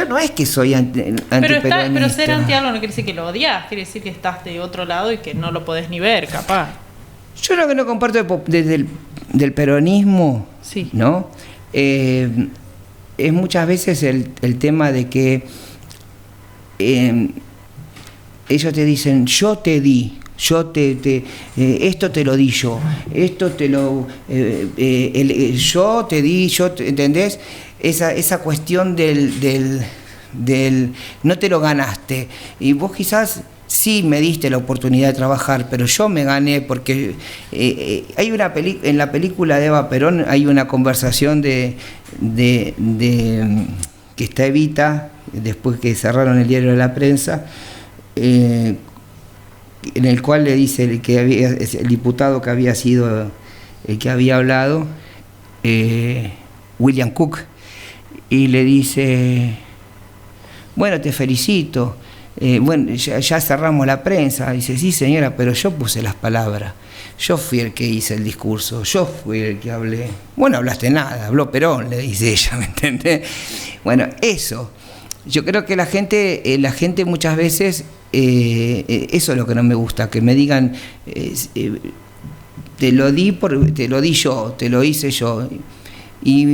no es que soy antiperonista. Pero ser anti-algo no quiere decir que lo odias, quiere decir que estás de otro lado y que no lo podés ni ver, capaz. Yo lo que no comparto del peronismo, sí. ¿no? Es muchas veces el tema de que ellos te dicen, yo te di, esto te lo di yo, esto te lo... yo te di, ¿entendés? Esa cuestión del no te lo ganaste. Y vos quizás sí me diste la oportunidad de trabajar, pero yo me gané porque hay en la película de Eva Perón hay una conversación de que está Evita, después que cerraron el diario de la prensa, en el cual le dice el diputado que había sido el que había hablado, William Cook, y le dice, bueno, te felicito, bueno, ya cerramos la prensa. Dice, sí señora, pero yo puse las palabras, yo fui el que hice el discurso, yo fui el que hablé. Bueno, hablaste nada, habló Perón, le dice ella, ¿me entendés? Bueno, eso, yo creo que la gente muchas veces, eso es lo que no me gusta, que me digan, te lo di yo, te lo hice yo, y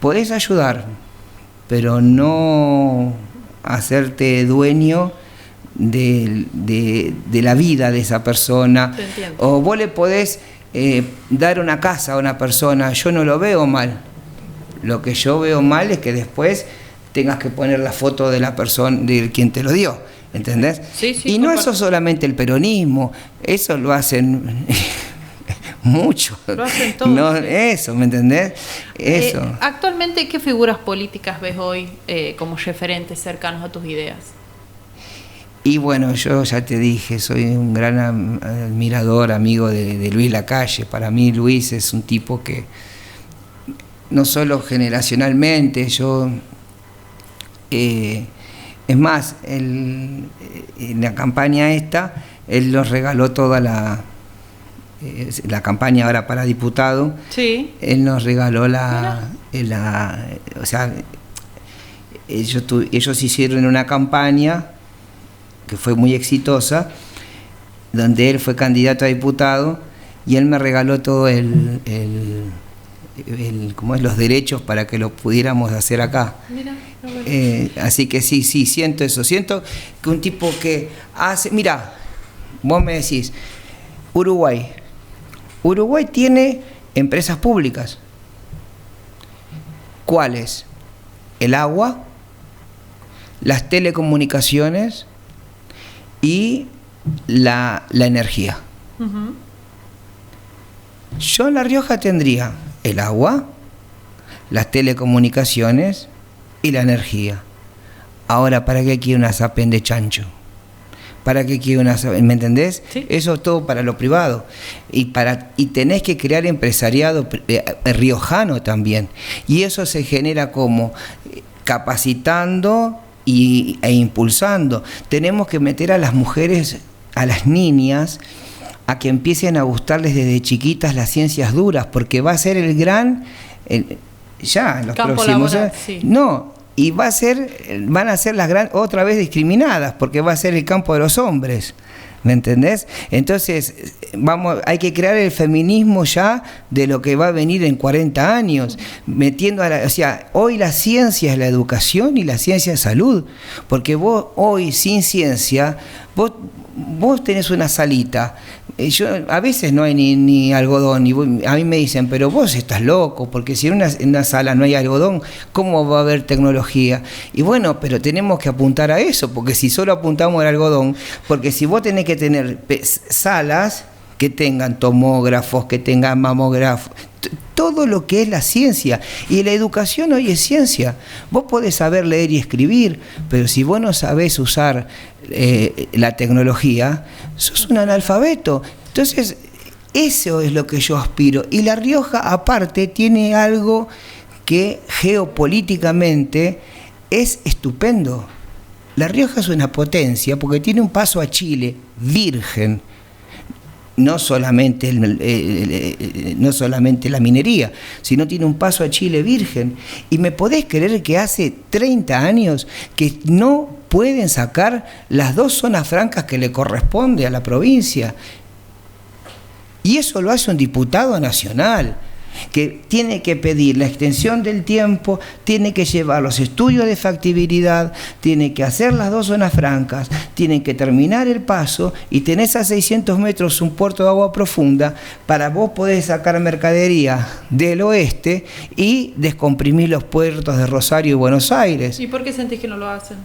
podés ayudar, pero no hacerte dueño de la vida de esa persona. O vos le podés dar una casa a una persona, yo no lo veo mal. Lo que yo veo mal es que después tengas que poner la foto de la persona, de quien te lo dio, ¿entendés? Sí, y no eso solamente el peronismo, eso lo hacen mucho. Lo hacen todos. No, eso, ¿me entendés? Eso. Actualmente, ¿qué figuras políticas ves hoy como referentes cercanos a tus ideas? Y bueno, yo ya te dije, soy un gran admirador, amigo de Luis Lacalle. Para mí Luis es un tipo que, no solo generacionalmente, es más, en la campaña esta, él nos regaló toda la campaña ahora para diputado. Sí. Él nos regaló o sea, ellos hicieron una campaña que fue muy exitosa, donde él fue candidato a diputado y él me regaló todo como es, los derechos para que lo pudiéramos hacer acá. Mira, así que sí, siento eso, siento que un tipo que hace, mira, vos me decís, Uruguay tiene empresas públicas. ¿Cuáles? El agua, las telecomunicaciones y la energía. Uh-huh. Yo en La Rioja tendría el agua, las telecomunicaciones y la energía. Ahora, ¿para qué quiere una sartén de chancho? ¿Para qué quiere una sartén? ¿Me entendés? Sí. Eso es todo para lo privado. Y tenés que crear empresariado riojano también. Y eso se genera como capacitando e impulsando. Tenemos que meter a las mujeres, a las niñas, a que empiecen a gustarles desde chiquitas las ciencias duras, porque va a ser ya en los campo próximos laboral, años. sí. No, y van a ser otra vez discriminadas, porque va a ser el campo de los hombres. ¿Me entendés? Entonces, hay que crear el feminismo ya de lo que va a venir en 40 años, metiendo o sea, hoy la ciencia es la educación y la ciencia es salud, porque vos hoy sin ciencia, vos tenés una salita, a veces no hay ni algodón, y a mí me dicen, pero vos estás loco, porque si en una sala no hay algodón, ¿cómo va a haber tecnología? Y bueno, pero tenemos que apuntar a eso, porque si solo apuntamos al algodón, porque si vos tenés que tener salas que tengan tomógrafos, que tengan mamógrafos, todo lo que es la ciencia, y la educación hoy es ciencia. Vos podés saber leer y escribir, pero si vos no sabés usar la tecnología, sos un analfabeto. Entonces, eso es lo que yo aspiro. Y La Rioja, aparte, tiene algo que geopolíticamente es estupendo. La Rioja es una potencia porque tiene un paso a Chile virgen. No solamente la minería, sino tiene un paso a Chile virgen. Y me podés creer que hace 30 años que no pueden sacar las 2 zonas francas que le corresponde a la provincia. Y eso lo hace un diputado nacional, que tiene que pedir la extensión del tiempo, tiene que llevar los estudios de factibilidad, tiene que hacer las 2 zonas francas, tiene que terminar el paso y tenés a 600 metros un puerto de agua profunda para vos poder sacar mercadería del oeste y descomprimir los puertos de Rosario y Buenos Aires. ¿Y por qué sentís que no lo hacen?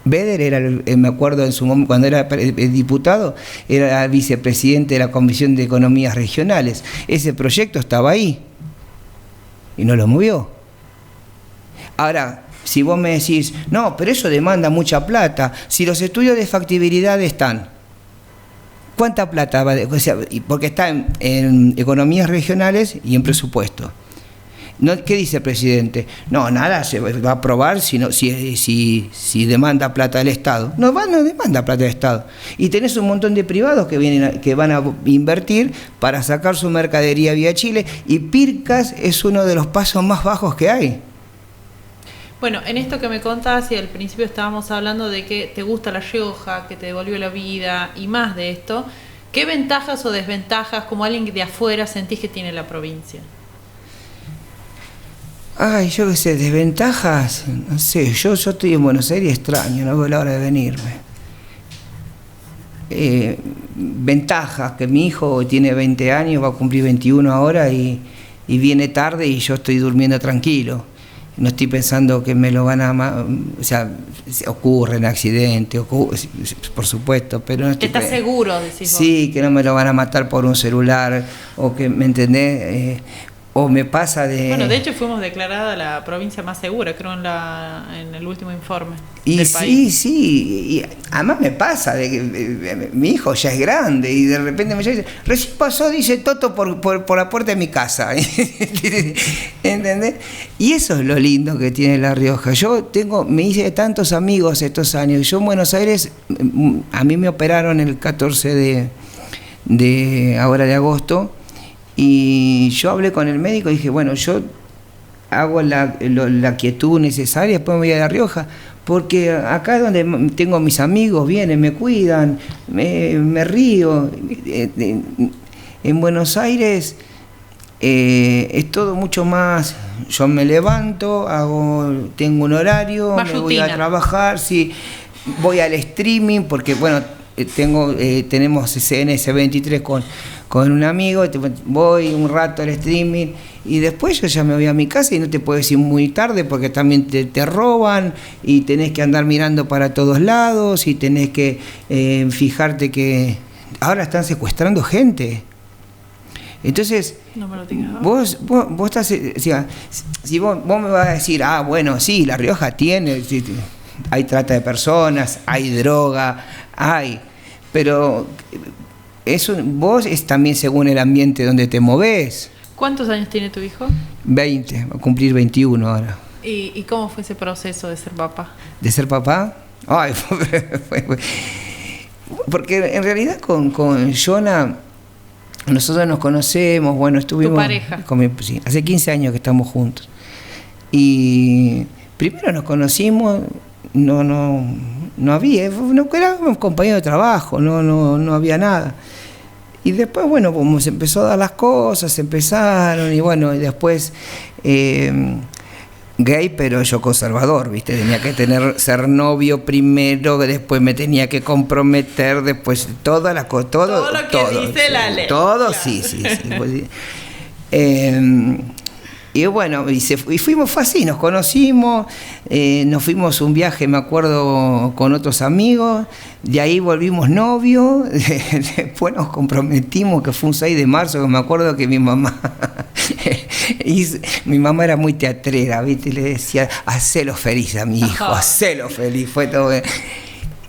Beder era, me acuerdo en su momento, cuando era diputado, era vicepresidente de la Comisión de Economías Regionales. Ese proyecto estaba ahí y no lo movió. Ahora, si vos me decís, no, pero eso demanda mucha plata, si los estudios de factibilidad están, ¿cuánta plata va? O sea, porque está en economías regionales y en presupuesto. No, ¿qué dice el presidente? No, nada, se va a aprobar si demanda plata del Estado. No demanda plata del Estado. Y tenés un montón de privados que van a invertir para sacar su mercadería vía Chile, y Pircas es uno de los pasos más bajos que hay. Bueno, en esto que me contás, y al principio estábamos hablando de que te gusta La Rioja, que te devolvió la vida y más de esto, ¿qué ventajas o desventajas como alguien de afuera sentís que tiene la provincia? Ay, yo qué sé, desventajas, no sé, yo estoy en Buenos Aires y extraño, no veo la hora de venirme. Ventajas, que mi hijo tiene 20 años, va a cumplir 21 ahora y viene tarde y yo estoy durmiendo tranquilo. No estoy pensando que me lo van a... O sea, ocurren accidentes, por supuesto, pero no estoy... ¿Estás seguro, decís vos? Sí, que no me lo van a matar por un celular, o que, ¿me entendés? O me pasa de... Bueno, de hecho fuimos declarada la provincia más segura, creo, en el último informe y del país. Sí, y además me pasa de que mi hijo ya es grande y de repente me dice, recién pasó, dice Toto, por la puerta de mi casa. ¿Entendés? Y eso es lo lindo que tiene La Rioja. Me hice tantos amigos estos años. Yo en Buenos Aires, a mí me operaron el 14 de agosto. Y yo hablé con el médico y dije, bueno, yo hago la quietud necesaria, después me voy a La Rioja, porque acá es donde tengo mis amigos, vienen, me cuidan, me río. En Buenos Aires es todo mucho más, yo me levanto, tengo un horario, más me rutina. voy a trabajar, sí, voy al streaming, porque bueno, tenemos CNS 23 con un amigo, voy un rato al streaming y después yo ya me voy a mi casa y no te puedes ir muy tarde porque también te roban y tenés que andar mirando para todos lados y tenés que fijarte que ahora están secuestrando gente. Entonces, No me lo digas. vos estás, o sea, si vos me vas a decir, bueno, sí, La Rioja tiene, sí, hay trata de personas, hay droga, pero vos es también según el ambiente donde te movés. ¿Cuántos años tiene tu hijo? 20, va a cumplir 21 ahora. ¿Y cómo fue ese proceso de ser papá? ¿De ser papá? Ay, porque en realidad con Jonah nosotros nos conocemos, bueno, estuvimos... ¿Tu pareja? Sí, hace 15 años que estamos juntos. Y primero nos conocimos, no había, éramos compañeros de trabajo, no había nada. Y después, bueno, como se empezó a dar las cosas, se empezaron, y bueno, y después gay, pero yo conservador, ¿viste? Tenía que ser novio primero, después me tenía que comprometer, después todas las cosas, todo lo que dice la ley. Todo, claro. Sí. Y bueno, y fuimos así, nos conocimos, nos fuimos un viaje, me acuerdo, con otros amigos, de ahí volvimos novios, después nos comprometimos, que fue un 6 de marzo, que me acuerdo que mi mamá era muy teatrera, ¿viste? Y le decía, hacelo feliz a mi hijo, hacelo feliz, fue todo bien.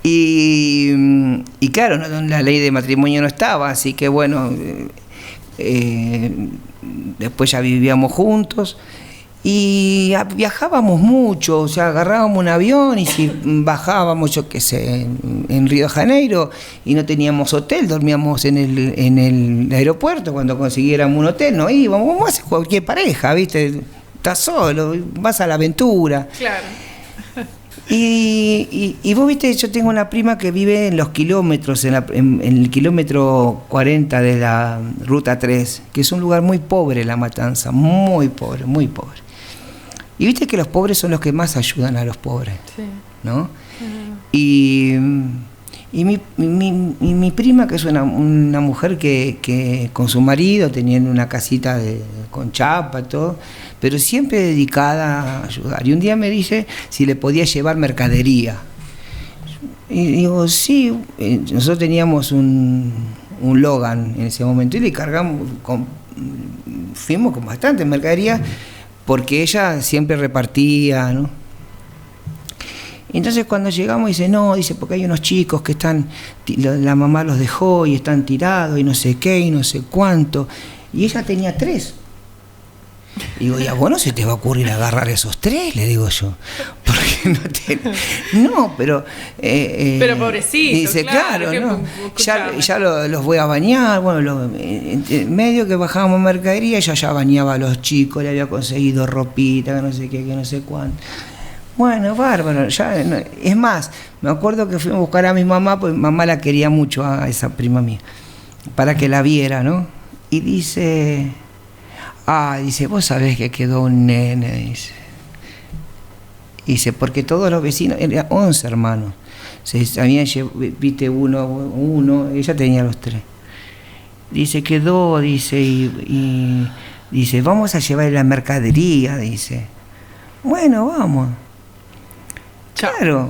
Y claro, la ley de matrimonio no estaba, así que bueno... después ya vivíamos juntos y viajábamos mucho, o sea, agarrábamos un avión y si bajábamos, yo qué sé, en Río de Janeiro y no teníamos hotel, dormíamos en el aeropuerto. Cuando consiguiéramos un hotel no íbamos, como hace cualquier pareja, ¿viste? Estás solo, vas a la aventura. Claro. Y vos viste, yo tengo una prima que vive en los kilómetros, en el kilómetro 40 de la Ruta 3, que es un lugar muy pobre, La Matanza, muy pobre, muy pobre. Y viste que los pobres son los que más ayudan a los pobres, sí. ¿No? Y mi prima, que es una mujer que con su marido tenían una casita con chapa, todo, pero siempre dedicada a ayudar. Y un día me dice si le podía llevar mercadería. Y digo, sí, nosotros teníamos un Logan en ese momento y le cargamos, fuimos con bastante mercadería, porque ella siempre repartía, ¿no? Entonces cuando llegamos dice, porque hay unos chicos que están, la mamá los dejó y están tirados y no sé qué y no sé cuánto. Y ella tenía 3. Y digo, ¿ya vos no se te va a ocurrir agarrar esos 3? Le digo yo. Porque pero... pero pobrecito, dice, claro, ¿no? Ya los voy a bañar. Bueno, medio que bajábamos mercadería, ella ya bañaba a los chicos, le había conseguido ropita, que no sé qué, que no sé cuánto. Bueno, bárbaro. Es más, me acuerdo que fuimos a buscar a mi mamá, porque mi mamá la quería mucho a esa prima mía, para que la viera, ¿no? Y dice, vos sabés que quedó un nene, dice, porque todos los vecinos, eran 11 hermanos, se habían llevado, viste, uno, ella tenía los 3. Dice, quedó, dice, y dice, vamos a llevar la mercadería, dice. Bueno, vamos. Claro,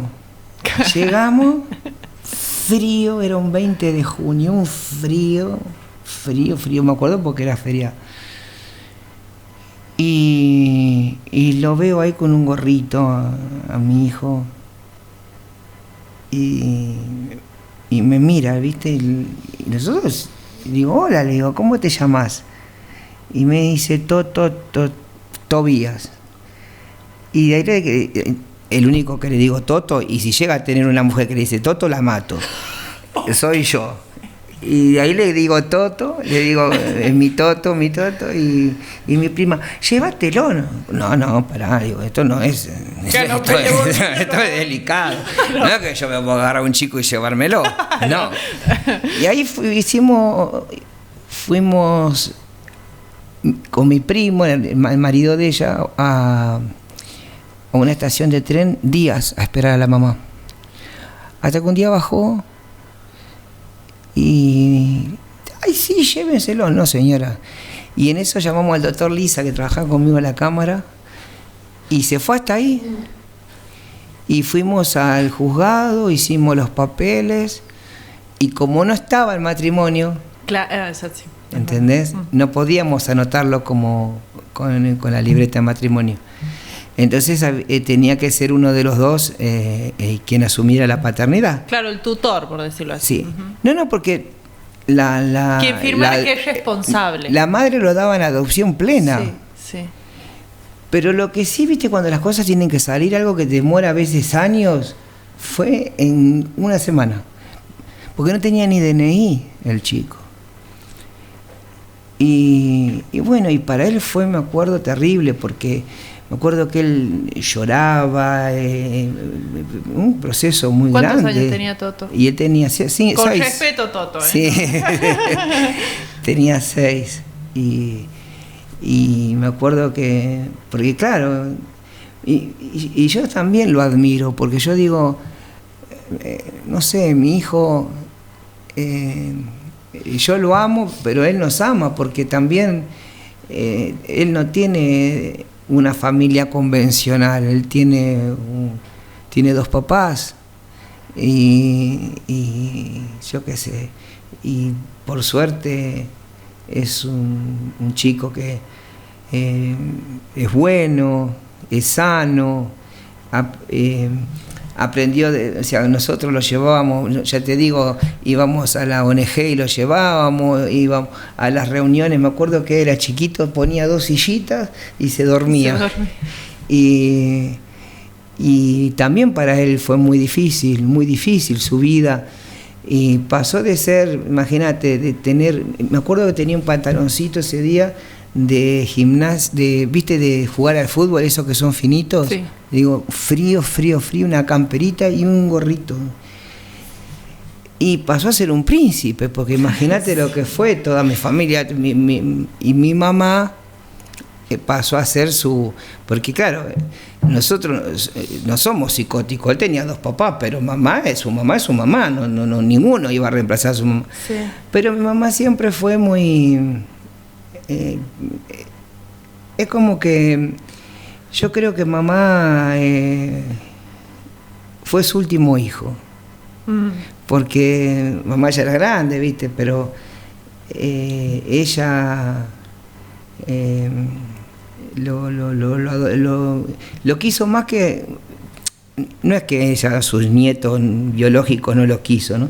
llegamos, frío, era un 20 de junio, un frío, me acuerdo porque era feria. Y lo veo ahí con un gorrito a mi hijo y me mira, ¿viste? Y nosotros, digo, hola, le digo, ¿cómo te llamas? Y me dice, Tobías. Y de ahí el único que le digo Toto, y si llega a tener una mujer que le dice Toto, la mato. Soy yo. Y de ahí le digo Toto, le digo, es mi Toto, y mi prima, llévatelo. No, pará, digo, esto no es. Esto es delicado. No es que yo me voy a agarrar a un chico y llevármelo. No. Y ahí fuimos con mi primo, el marido de ella, a una estación de tren días a esperar a la mamá. Hasta que un día bajó y... ¡Ay, sí, llévenselo! No, señora. Y en eso llamamos al doctor Lisa, que trabajaba conmigo en la cámara, y se fue hasta ahí. Y fuimos al juzgado, hicimos los papeles, y como no estaba el matrimonio... Claro, eso sí. ¿entendés? No podíamos anotarlo como con la libreta de matrimonio. Entonces tenía que ser uno de los dos quien asumiera la paternidad. Claro, el tutor, por decirlo así. Sí. No, porque quien firmara que es responsable. La madre lo daba en adopción plena. Sí, sí. Pero lo que sí, viste, cuando las cosas tienen que salir, algo que demora a veces años, fue en una semana. Porque no tenía ni DNI el chico. Y bueno, y para él fue, me acuerdo, terrible, porque me acuerdo que él lloraba, un proceso muy grande. ¿Cuántos años tenía Toto? Y él tenía con 6. Respeto, Toto, ¿eh? Sí, tenía 6. Y me acuerdo que, porque claro, y yo también lo admiro, porque yo digo, no sé, mi hijo, yo lo amo, pero él nos ama, porque también él no tiene una familia convencional, él tiene 2 papás, y yo qué sé, y por suerte es un chico que es bueno, es sano, aprendió, o sea, nosotros lo llevábamos, ya te digo, íbamos a la ONG y lo llevábamos, íbamos a las reuniones, me acuerdo que era chiquito, ponía 2 sillitas y se dormía. Y también para él fue muy difícil su vida. Y pasó de ser, imagínate, de tener, me acuerdo que tenía un pantaloncito ese día de gimnasia, viste, de jugar al fútbol, esos que son finitos. Sí. Digo, frío, una camperita y un gorrito. Y pasó a ser un príncipe, porque imagínate lo que fue toda mi familia, y mi mamá pasó a ser porque claro, nosotros no somos psicóticos, él tenía 2 papás, pero mamá es su mamá, no ninguno iba a reemplazar a su mamá. Sí. Pero mi mamá siempre fue muy... es como que yo creo que mamá fue su último hijo, porque mamá ya era grande, viste, pero ella lo quiso más que, no es que ella, sus nietos biológicos no lo quiso, ¿no?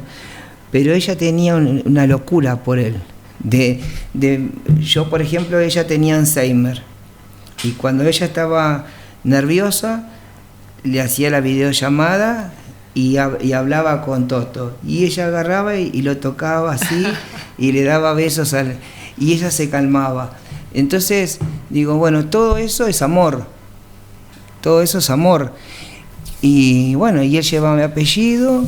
Pero ella tenía una locura por él. Yo, por ejemplo, ella tenía Alzheimer, y cuando ella estaba nerviosa le hacía la videollamada y hablaba con Toto, y ella agarraba y lo tocaba así y le daba besos y ella se calmaba. Entonces digo, bueno, todo eso es amor, y bueno, y él llevaba mi apellido.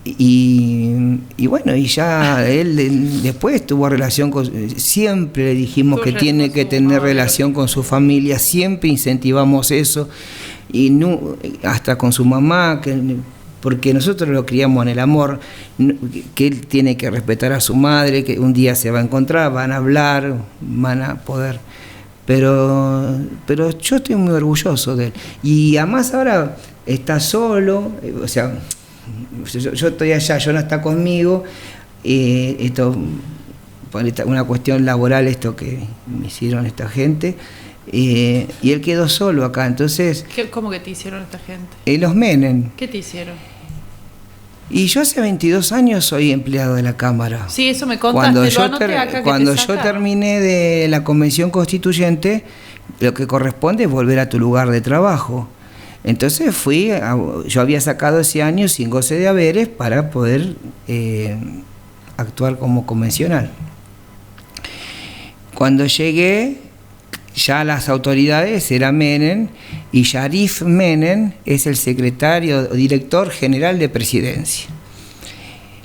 Y bueno, y ya él después tuvo relación siempre le dijimos que tiene que tener relación con su familia, siempre incentivamos eso, y no, hasta con su mamá, porque nosotros lo criamos en el amor, que él tiene que respetar a su madre, que un día se va a encontrar, van a hablar, van a poder, pero yo estoy muy orgulloso de él, y además ahora está solo, o sea, yo estoy allá, yo no está conmigo, esto por una cuestión laboral, esto que me hicieron esta gente, y él quedó solo acá, entonces... ¿Cómo que te hicieron esta gente? Los Menem. ¿Qué te hicieron? Y yo hace 22 años soy empleado de la Cámara. Sí, eso me contaste, cuando yo terminé de la Convención Constituyente, lo que corresponde es volver a tu lugar de trabajo. Entonces yo había sacado ese año sin goce de haberes para poder actuar como convencional. Cuando llegué, ya las autoridades era Menem, y Yarif Menem es el secretario o director general de Presidencia.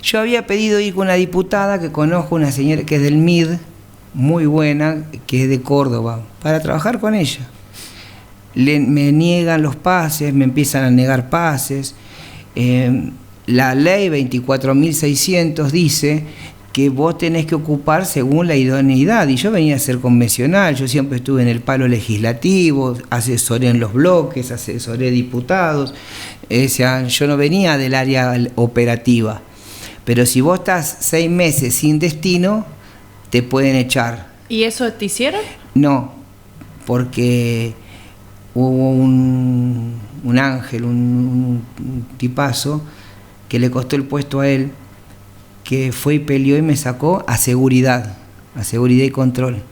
Yo había pedido ir con una diputada que conozco, una señora que es del MID, muy buena, que es de Córdoba, para trabajar con ella. Me niegan los pases, me empiezan a negar pases. La ley 24.600 dice que vos tenés que ocupar según la idoneidad, y yo venía a ser convencional, yo siempre estuve en el palo legislativo, asesoré en los bloques, asesoré diputados, o sea, yo no venía del área operativa, Pero si vos estás 6 meses sin destino, te pueden echar. ¿Y eso te hicieron? No, porque hubo un ángel, un tipazo, que le costó el puesto a él, que fue y peleó y me sacó a seguridad y control.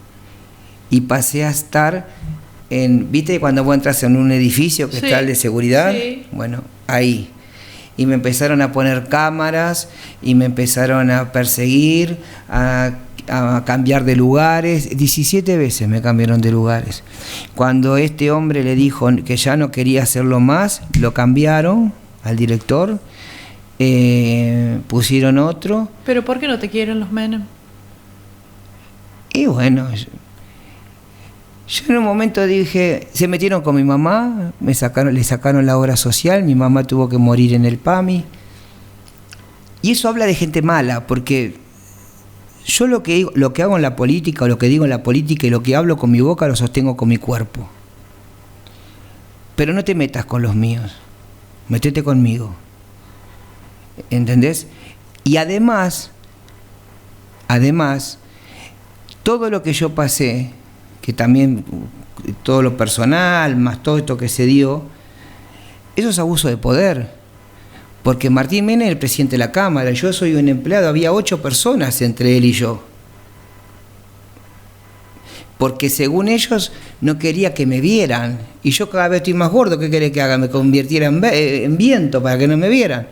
Y pasé a estar ¿viste cuando vos entras en un edificio que está el de seguridad? Sí. Bueno, ahí. Y me empezaron a poner cámaras y me empezaron a perseguir, a cambiar de lugares. 17 veces me cambiaron de lugares. Cuando este hombre le dijo que ya no quería hacerlo más, lo cambiaron al director, pusieron otro. ¿Pero por qué no te quieren los Menem? Y bueno, yo en un momento dije, se metieron con mi mamá, le sacaron la obra social, mi mamá tuvo que morir en el PAMI. Y eso habla de gente mala, porque yo lo que hago en la política, o lo que digo en la política y lo que hablo con mi boca lo sostengo con mi cuerpo. Pero no te metas con los míos, metete conmigo. ¿Entendés? Y además, todo lo que yo pasé, que también todo lo personal, más todo esto que se dio, eso es abuso de poder. Porque Martín Menem es el presidente de la Cámara, yo soy un empleado, había 8 personas entre él y yo. Porque según ellos no quería que me vieran, y yo cada vez estoy más gordo, ¿qué querés que haga? Me convirtiera en viento para que no me vieran.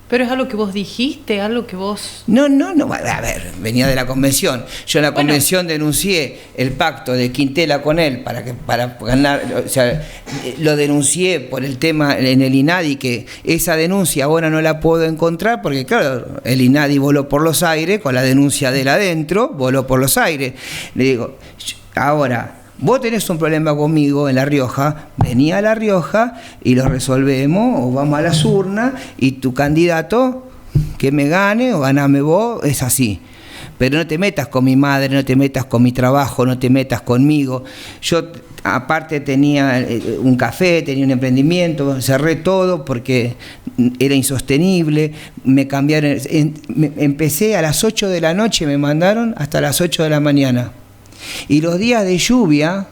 Pero es algo que vos dijiste, algo que vos... No, a ver, venía de la convención. Yo en la convención denuncié el pacto de Quintela con él para ganar, o sea, lo denuncié por el tema en el INADI, que esa denuncia ahora no la puedo encontrar porque, claro, el INADI voló por los aires, con la denuncia de él adentro, voló por los aires. Le digo, ahora... Vos tenés un problema conmigo en La Rioja, vení a La Rioja y lo resolvemos, o vamos a las urnas y tu candidato que me gane o ganame vos, es así. Pero no te metas con mi madre, no te metas con mi trabajo, no te metas conmigo. Yo aparte tenía un café, tenía un emprendimiento, cerré todo porque era insostenible, me cambiaron, empecé a las 8 de la noche, me mandaron hasta las 8 de la mañana. Y los días de lluvia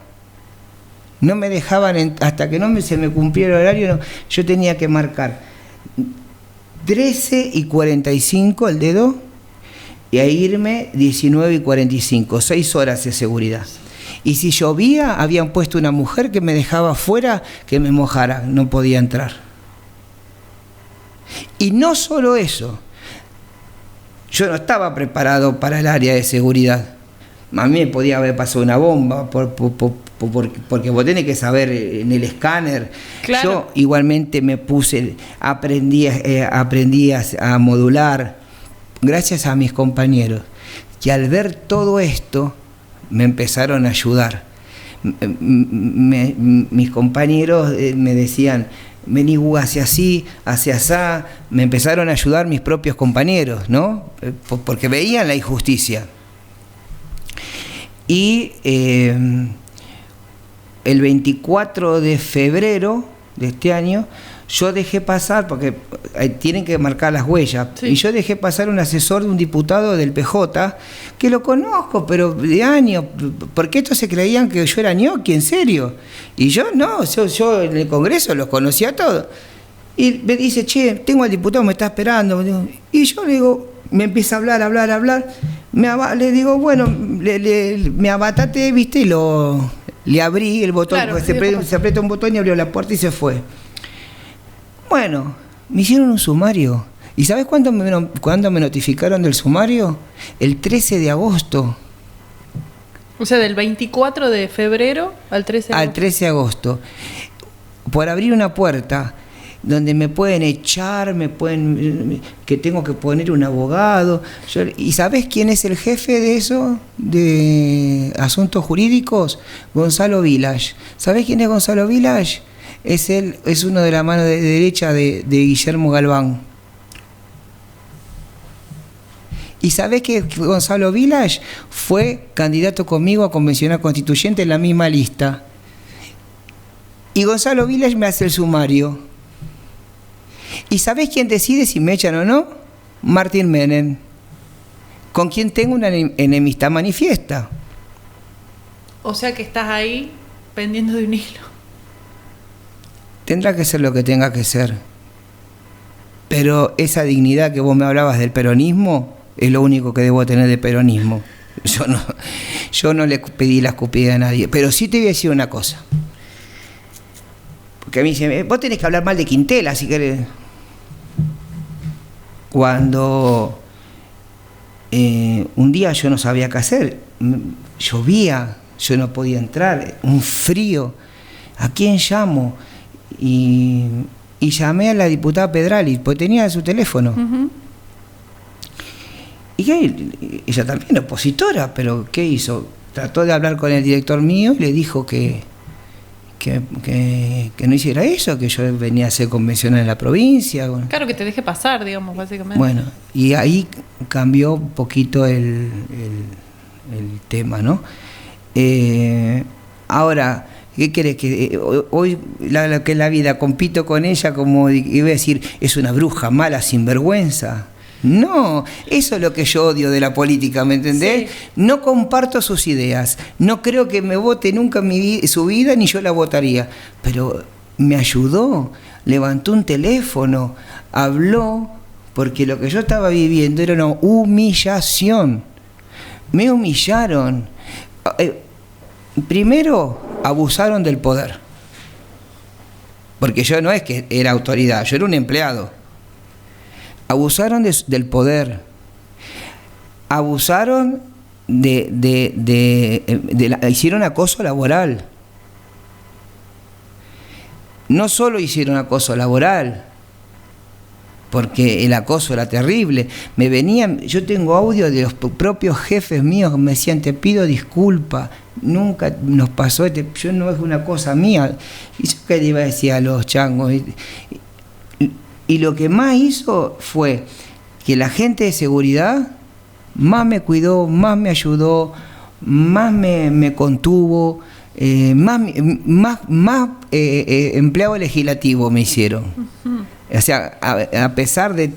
no me dejaban, hasta que se me cumpliera el horario, yo tenía que marcar 13:45 el dedo y a irme 19:45, 6 horas de seguridad. Y si llovía, habían puesto una mujer que me dejaba afuera que me mojara, no podía entrar. Y no solo eso, yo no estaba preparado para el área de seguridad. A mí me podía haber pasado una bomba porque vos tenés que saber en el escáner. Claro. Yo igualmente me aprendí a modular gracias a mis compañeros, que al ver todo esto me empezaron a ayudar. Mis compañeros me decían, vení, hacia así, hacia asá. Me empezaron a ayudar mis propios compañeros, ¿no? Porque veían la injusticia. Y el 24 de febrero de este año yo dejé pasar, porque tienen que marcar las huellas, sí. Y yo dejé pasar un asesor de un diputado del PJ, que lo conozco, pero de años, porque estos se creían que yo era ñoqui, en serio. Y yo no, yo en el Congreso los conocía a todos. Y me dice, che, tengo al diputado, me está esperando. Y yo le digo, me empieza a hablar. Le digo, bueno, me abataté, viste, y le abrí el botón, claro, se aprieta un botón y abrió la puerta y se fue. Bueno, me hicieron un sumario. ¿Y sabes cuándo me notificaron del sumario? El 13 de agosto. O sea, del 24 de febrero al 13 de agosto. Al 13 de agosto. Por abrir una puerta donde me pueden echar, que tengo que poner un abogado. ¿Y sabés quién es el jefe de eso? De asuntos jurídicos, Gonzalo Village. ¿Sabés quién es Gonzalo Village? Es uno de la mano derecha de Guillermo Galván. ¿Y sabés que Gonzalo Village fue candidato conmigo a convencional constituyente en la misma lista? Y Gonzalo Village me hace el sumario. ¿Y sabés quién decide si me echan o no? Martín Menem, con quien tengo una enemistad manifiesta. O sea que estás ahí pendiendo de un hilo. Tendrá que ser lo que tenga que ser. Pero esa dignidad que vos me hablabas del peronismo es lo único que debo tener de peronismo. Yo no le pedí la escupida a nadie. Pero sí te voy a decir una cosa. Porque a mí dicen, vos tenés que hablar mal de Quintela, si querés. Cuando un día yo no sabía qué hacer, llovía, yo no podía entrar, un frío, ¿a quién llamo? Y llamé a la diputada Pedrali, porque tenía su teléfono. Uh-huh. Y ella también opositora, pero ¿qué hizo? Trató de hablar con el director mío y le dijo que no hiciera eso, que yo venía a hacer convenciones en la provincia. Bueno. Claro, que te deje pasar, digamos, básicamente. Bueno, y ahí cambió un poquito el tema, ¿no? Ahora, ¿qué querés? Que hoy que la vida compito con ella como iba a decir, es una bruja mala, sinvergüenza. No, eso es lo que yo odio de la política, ¿me entendés? Sí. No comparto sus ideas, no creo que me vote nunca en su vida, ni yo la votaría, pero me ayudó, levantó un teléfono, habló, porque lo que yo estaba viviendo era una humillación, me humillaron. Primero, abusaron del poder, porque yo no es que era autoridad, yo era un empleado. Abusaron del poder, abusaron hicieron acoso laboral. No solo hicieron acoso laboral, porque el acoso era terrible. Me venían, yo tengo audio de los propios jefes míos que me decían, te pido disculpas, nunca nos pasó, yo no es una cosa mía. ¿Y yo qué le iba a decir a los changos? Y lo que más hizo fue que la gente de seguridad más me cuidó, más me ayudó, más me contuvo, más empleado legislativo me hicieron. Uh-huh. O sea, a pesar de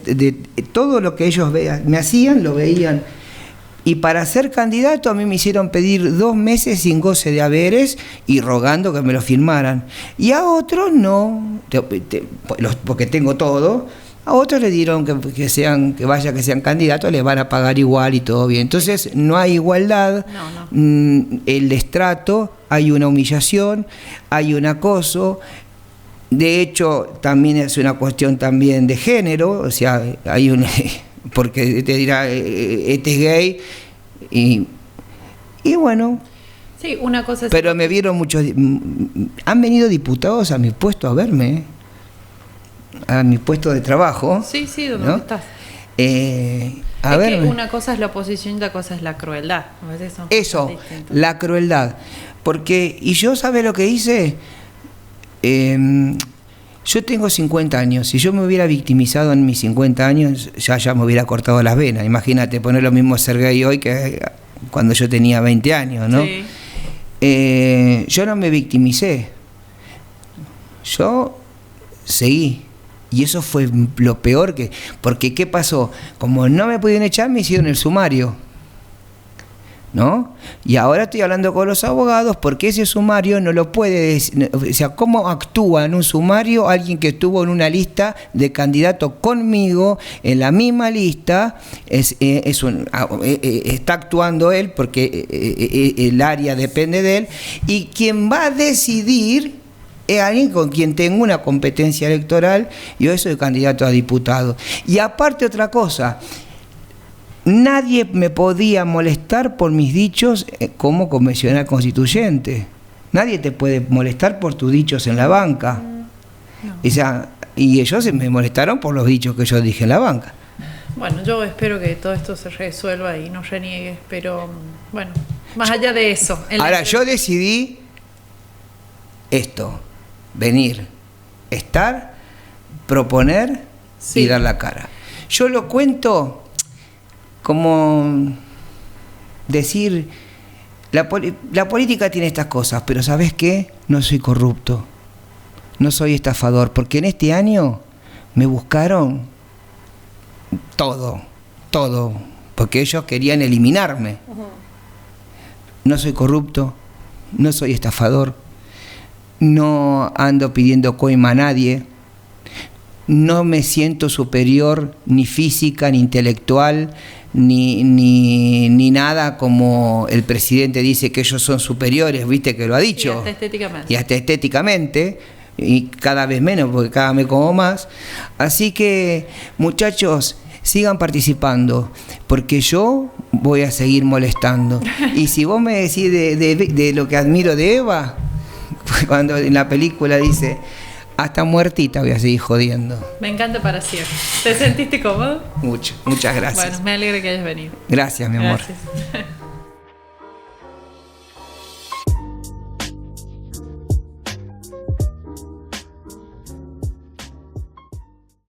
todo lo que ellos me hacían, lo veían. Y para ser candidato a mí me hicieron pedir 2 meses sin goce de haberes y rogando que me lo firmaran. Y a otros no, porque tengo todo. A otros le dieron que sean candidatos, les van a pagar igual y todo bien. Entonces no hay igualdad, no. El destrato, hay una humillación, hay un acoso. De hecho, también es una cuestión también de género, o sea, hay un... porque te dirá, este es gay, y bueno. Sí, una cosa es... Pero me vieron muchos... Han venido diputados a mi puesto a verme, a mi puesto de trabajo. Sí, ¿dónde ¿no? estás? A ver. Una cosa es la oposición y otra cosa es la crueldad. Eso, la crueldad. Porque, y yo, ¿sabe lo que hice? Yo tengo 50 años. Si yo me hubiera victimizado en mis 50 años, ya me hubiera cortado las venas. Imagínate, poner lo mismo ser gay hoy que cuando yo tenía 20 años, ¿no? Sí. Yo no me victimicé. Yo seguí. Y eso fue lo peor que... Porque, ¿qué pasó? Como no me pudieron echar, me hicieron el sumario, ¿no? Y ahora estoy hablando con los abogados porque ese sumario no lo puede decir, o sea, ¿cómo actúa en un sumario alguien que estuvo en una lista de candidatos conmigo en la misma lista? Está actuando él porque el área depende de él, y quien va a decidir es alguien con quien tengo una competencia electoral. Yo soy candidato a diputado. Y aparte otra cosa, nadie me podía molestar por mis dichos como convencional constituyente. Nadie te puede molestar por tus dichos en la banca. No. O sea, y ellos me molestaron por los dichos que yo dije en la banca. Bueno, yo espero que todo esto se resuelva y no reniegues, pero bueno, más allá de eso. Ahora, yo decidí esto, venir, estar, proponer, sí, y dar la cara. Yo lo cuento como decir, la política tiene estas cosas, pero ¿sabes qué? No soy corrupto, no soy estafador, porque en este año me buscaron todo, porque ellos querían eliminarme. No soy corrupto, no soy estafador, no ando pidiendo coima a nadie, no me siento superior ni física, ni intelectual, ni nada, como el presidente dice que ellos son superiores, viste que lo ha dicho. Y hasta estéticamente, y cada vez menos, porque cada vez me como más. Así que, muchachos, sigan participando, porque yo voy a seguir molestando. Y si vos me decís de lo que admiro de Eva, cuando en la película dice, hasta muertita voy a seguir jodiendo. Me encanta para siempre. ¿Te sentiste cómodo? Muchas gracias. Bueno, me alegra que hayas venido. Gracias, mi amor. Gracias.